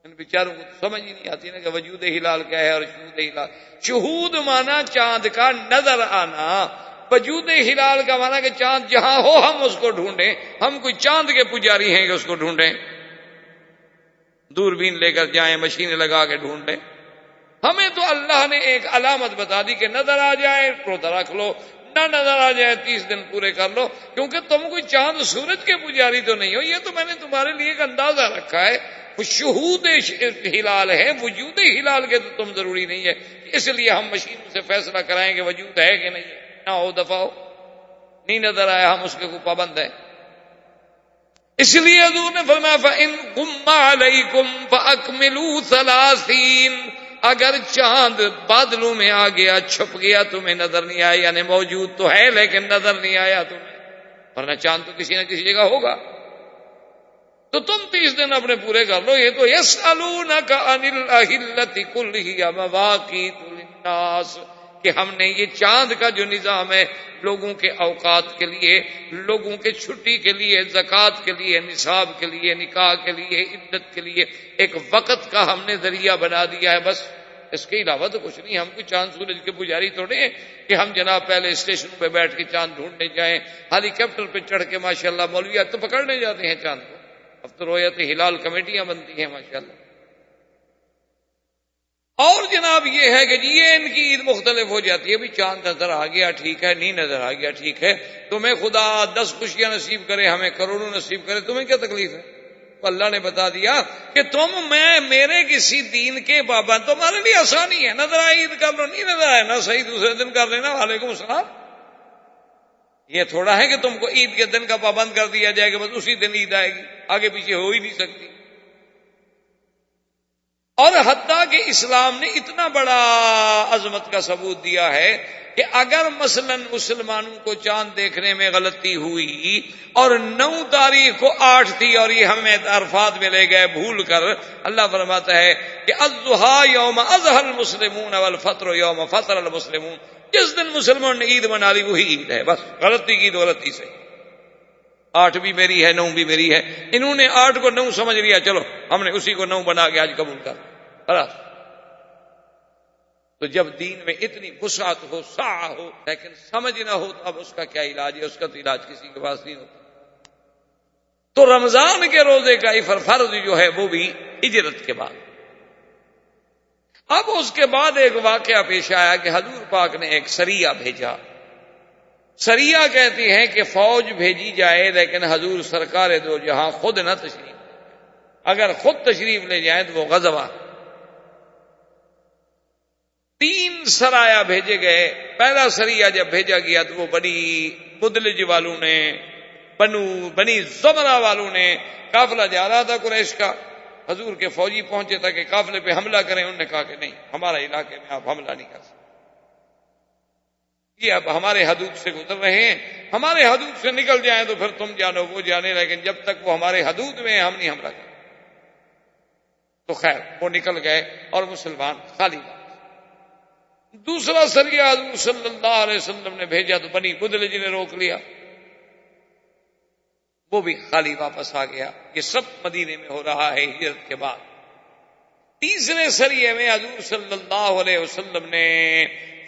ان بیچاروں کو سمجھ ہی نہیں آتی نا کہ وجود ہلال کیا ہے اور شہود ہلال. شہود مانا چاند کا نظر آنا، وجود ہلال کا مانا کہ چاند جہاں ہو ہم اس کو ڈھونڈیں. ہم کوئی چاند کے پجاری ہیں کہ اس کو ڈھونڈیں، دوربین لے کر جائیں، مشینیں لگا کے ڈھونڈیں. ہمیں تو اللہ نے ایک علامت بتا دی کہ نظر آ جائے روزہ رکھ لو، نہ نظر آ جائے 30 دن پورے کر لو. کیونکہ تم کوئی چاند سورج کے پجاری تو نہیں ہو، یہ تو میں نے تمہارے لیے ایک اندازہ رکھا ہے. وہ شہود ہلال ہے، وجود ہلال کے تو تم ضروری نہیں ہے. اس لیے ہم مشین سے فیصلہ کرائیں کہ وجود ہے کہ نہیں ہے. نہ ہو دفعہ ہو، نہیں نظر آیا ہم اس کے کو پابند ہیں. اس لیے حضور نے فرمایا فَإِن غُمَّ عَلَيْكُمْ فَأَكْمِلُوا 30. اگر چاند بادلوں میں آ گیا، چھپ گیا، تمہیں نظر نہیں آیا، یعنی موجود تو ہے لیکن نظر نہیں آیا تمہیں، ورنہ چاند تو کسی نہ کسی جگہ ہوگا، تو تم 30 دن اپنے پورے کر لو. یہ تو يَسْأَلُونَكَ عَنِ الْأَهِلَّةِ قُلْ هِيَ مَوَاقِيتُ لِلنَّاسِ، کہ ہم نے یہ چاند کا جو نظام ہے لوگوں کے اوقات کے لیے، لوگوں کے چھٹی کے لیے، زکوٰۃ کے لیے، نصاب کے لیے، نکاح کے لیے، عدت کے لیے ایک وقت کا ہم نے ذریعہ بنا دیا ہے. بس اس کے علاوہ تو کچھ نہیں. ہم کوئی چاند سورج کے پجاری تھوڑے ہیں کہ ہم جناب پہلے اسٹیشن پہ بیٹھ کے چاند ڈھونڈنے جائیں، ہیلی کاپٹر پہ چڑھ کے ماشاءاللہ مولویات تو پکڑنے جاتے ہیں چاند کو. اب تو رویت ہلال کمیٹیاں بنتی ہیں ماشاءاللہ. اور جناب یہ ہے کہ جی یہ ان کی عید مختلف ہو جاتی ہے. بھی چاند نظر آ گیا ٹھیک ہے، نہیں نظر آ گیا ٹھیک ہے. تمہیں خدا 10 خوشیاں نصیب کرے، ہمیں کروڑوں نصیب کرے، تمہیں کیا تکلیف ہے؟ تو اللہ نے بتا دیا کہ میں میرے کسی دین کے پابند، تمہارے لیے آسانی ہے. نظر آئے عید کر لو، نہیں نظر آئے نہ صحیح دوسرے دن کر لینا، وعلیکم السلام. یہ تھوڑا ہے کہ تم کو عید کے دن کا پابند کر دیا جائے کہ بس اسی دن عید آئے گی، آگے پیچھے ہو ہی نہیں سکتی. اور حتیٰ کہ اسلام نے اتنا بڑا عظمت کا ثبوت دیا ہے کہ اگر مثلا مسلمانوں کو چاند دیکھنے میں غلطی ہوئی اور 9 تاریخ کو 8 تھی اور یہ ہمیں عرفات میں لے گئے بھول کر، اللہ فرماتا ہے کہ الضحیٰ یوم اضحى المسلمون والفطر یوم فطر المسلمون. جس دن مسلمانوں نے عید منا لی وہی عید ہے. بس غلطی کی تو غلطی سے، 8 بھی میری ہے 9 بھی میری ہے. انہوں نے 8 کو 9 سمجھ لیا، چلو ہم نے اسی کو 9 بنا کے آج قبول کر خلاص. تو جب دین میں اتنی وسعت ہو، سعہ ہو، لیکن سمجھ نہ ہو تو اب اس کا کیا علاج ہے؟ اس کا تو علاج کسی کے پاس نہیں ہوتا. تو رمضان کے روزے کا فرض جو ہے وہ بھی ہجرت کے بعد. اب اس کے بعد ایک واقعہ پیش آیا کہ حضور پاک نے ایک سریہ بھیجا. سریہ کہتی ہیں کہ فوج بھیجی جائے لیکن حضور سرکار دو جہاں خود نہ تشریف، اگر خود تشریف لے جائیں تو وہ غزوہ. 3 سرایہ بھیجے گئے. پہلا سریہ جب بھیجا گیا تو وہ بنی مدلج والوں نے، بنی زمرہ والوں نے، قافلہ جا رہا تھا قریش کا. حضور کے فوجی پہنچے تھا کہ قافلے پہ حملہ کریں، انہوں نے کہا کہ نہیں، ہمارے علاقے میں آپ حملہ نہیں کر سکتے، یہ اب ہمارے حدود سے گزر رہے ہیں، ہمارے حدود سے نکل جائیں تو پھر تم جانو وہ جانے، لیکن جب تک وہ ہمارے حدود میں ہیں ہم نہیں حملہ کریں. تو خیر وہ نکل گئے اور مسلمان خالی. دوسرا سریہ حضور صلی اللہ علیہ وسلم نے بھیجا تو بنی مدلج نے روک لیا، وہ بھی خالی واپس آ گیا۔ یہ سب مدینے میں ہو رہا ہے ہجرت کے بعد۔ تیسرے سریے میں حضور صلی اللہ علیہ وسلم نے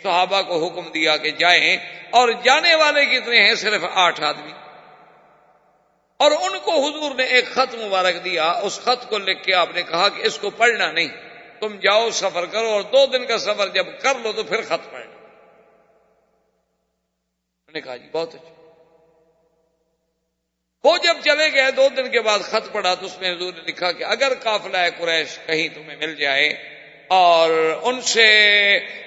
صحابہ کو حکم دیا کہ جائیں، اور جانے والے کتنے ہیں؟ صرف 8 آدمی، اور ان کو حضور نے ایک خط مبارک دیا۔ اس خط کو لکھ کے آپ نے کہا کہ اس کو پڑھنا نہیں، تم جاؤ سفر کرو، اور 2 دن کا سفر جب کر لو تو پھر خط پڑھنا۔ میں نے کہا جی بہت اچھا۔ وہ جب چلے گئے 2 دن کے بعد خط پڑھا تو اس میں حضور نے لکھا کہ اگر قافلہ قریش کہیں تمہیں مل جائے اور ان سے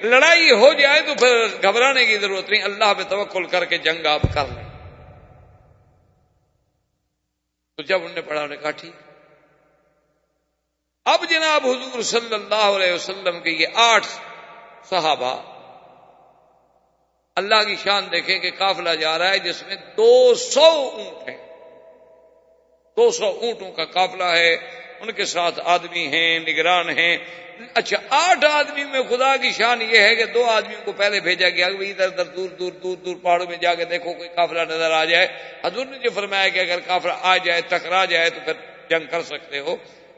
لڑائی ہو جائے تو پھر گھبرانے کی ضرورت نہیں، اللہ پہ توکل کر کے جنگ آپ کر لیں۔ تو جب انہوں نے پڑھا انہوں نے کہا ٹھیک۔ اب جناب حضور صلی اللہ علیہ وسلم کے یہ 8 صحابہ، اللہ کی شان دیکھیں کہ قافلہ جا رہا ہے جس میں 200 اونٹ ہیں، 200 اونٹوں کا قافلہ ہے، ان کے ساتھ آدمی ہیں، نگران ہیں۔ اچھا 8 آدمی میں خدا کی شان یہ ہے کہ 2 آدمیوں کو پہلے بھیجا گیا کہ ادھر ادھر دور دور دور دور پہاڑوں میں جا کے دیکھو کوئی قافلہ نظر آ جائے۔ حضور نے جو فرمایا کہ اگر قافلہ آ جائے ٹکرا جائے تو پھر جنگ کر سکتے ہو،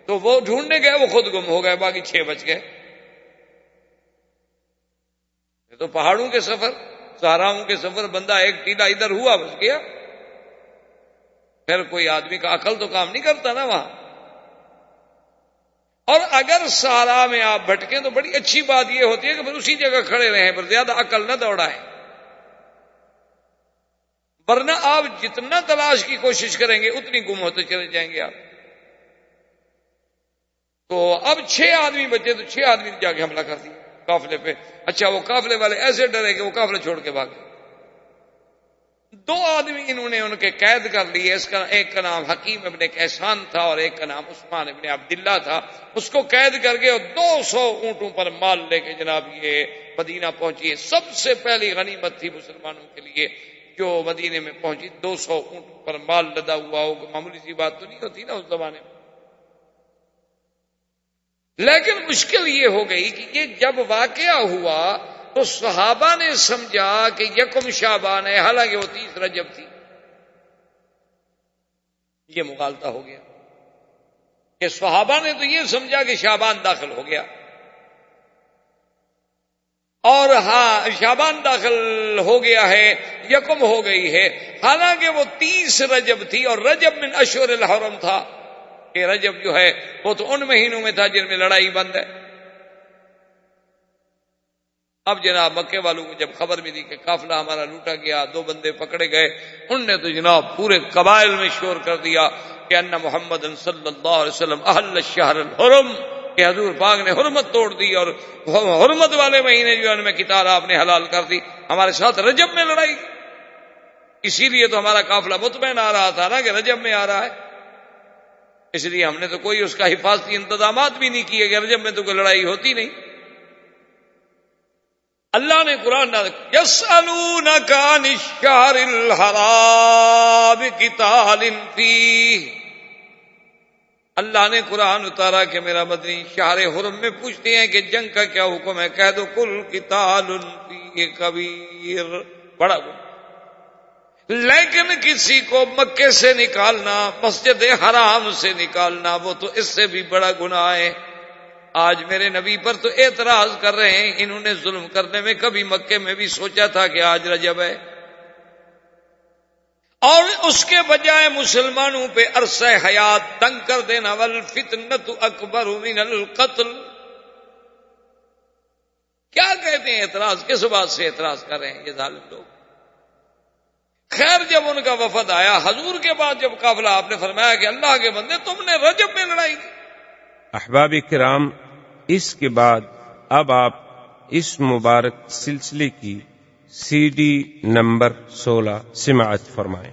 تو وہ ڈھونڈنے گئے، وہ خود گم ہو گئے، باقی 6 بچ گئے۔ یہ تو پہاڑوں کے سفر، صحراؤں کے سفر، بندہ ایک ٹیلا ادھر ہوا بچ گیا، پھر کوئی آدمی کا عقل تو کام نہیں کرتا نا وہاں۔ اور اگر صحرا میں آپ بھٹکیں تو بڑی اچھی بات یہ ہوتی ہے کہ پھر اسی جگہ کھڑے رہیں، پر زیادہ عقل نہ دوڑائیں، ورنہ آپ جتنا تلاش کی کوشش کریں گے اتنی گم ہوتے چلے جائیں گے آپ۔ تو اب 6 آدمی بچے تو 6 آدمی نے جا کے حملہ کر دیا قافلے پہ۔ اچھا وہ قافلے والے ایسے ڈرے کہ وہ قافلے چھوڑ کے بھاگے۔ 2 آدمی انہوں نے ان کے قید کر لیے، اس کا ایک کا نام حکیم ابن کیسان تھا اور ایک کا نام عثمان ابن عبداللہ تھا۔ اس کو قید کر کے اور 200 اونٹوں پر مال لے کے جناب یہ مدینہ پہنچی۔ سب سے پہلی غنیمت تھی مسلمانوں کے لیے جو مدینے میں پہنچی، 200 اونٹوں پر مال لدا ہوا ہو، معمولی سی بات تو نہیں ہوتی نا اس زمانے میں۔ لیکن مشکل یہ ہو گئی کہ یہ جب واقعہ ہوا تو صحابہ نے سمجھا کہ 1 شعبان ہے، حالانکہ وہ 30 رجب تھی۔ یہ مغالطہ ہو گیا کہ صحابہ نے تو یہ سمجھا کہ شعبان داخل ہو گیا، اور ہاں شعبان داخل ہو گیا ہے، 1 ہو گئی ہے، حالانکہ وہ 30 رجب تھی، اور رجب من اشہر الحرم تھا کہ رجب جو ہے وہ تو ان مہینوں میں تھا جن میں لڑائی بند ہے۔ اب جناب مکے والوں کو جب خبر ملی کہ قافلہ ہمارا لوٹا گیا، 2 بندے پکڑے گئے، ان نے تو جناب پورے قبائل میں شور کر دیا کہ ان محمد صلی اللہ علیہ وسلم احل الشہر الحرم، کہ حضور پاک نے حرمت توڑ دی اور حرمت والے مہینے جو ان میں قتال آپ نے حلال کر دی، ہمارے ساتھ رجب میں لڑائی۔ اسی لیے تو ہمارا قافلہ مطمئن آ رہا تھا نا کہ رجب میں آ رہا ہے، اس لیے ہم نے تو کوئی اس کا حفاظتی انتظامات بھی نہیں کیے کہ رجب میں تو کوئی لڑائی ہوتی نہیں۔ اللہ نے قرآن یسألونک عن الشہر الحرام قتال فیہ، اللہ نے قرآن اتارا کہ میرا مدنی شہر حرم میں پوچھتے ہیں کہ جنگ کا کیا حکم ہے، کہہ دو کل قتال فیہ کبیر، بڑا گناہ۔ لیکن کسی کو مکے سے نکالنا، مسجد حرام سے نکالنا، وہ تو اس سے بھی بڑا گناہ ہے۔ آج میرے نبی پر تو اعتراض کر رہے ہیں، انہوں نے ظلم کرنے میں کبھی مکے میں بھی سوچا تھا کہ آج رجب ہے؟ اور اس کے بجائے مسلمانوں پہ عرصہ حیات تنگ کر دینا، والفتنۃ اکبر من القتل۔ کیا کہتے ہیں اعتراض؟ کس بات سے اعتراض کر رہے ہیں یہ ظالم لوگ؟ خیر جب ان کا وفد آیا حضور کے بعد، جب قافلہ، آپ نے فرمایا کہ اللہ کے بندے تم نے رجب میں لڑائی کی۔ احباب کرام، اس کے بعد اب آپ اس مبارک سلسلے کی CD نمبر 16 سماعت فرمائیں۔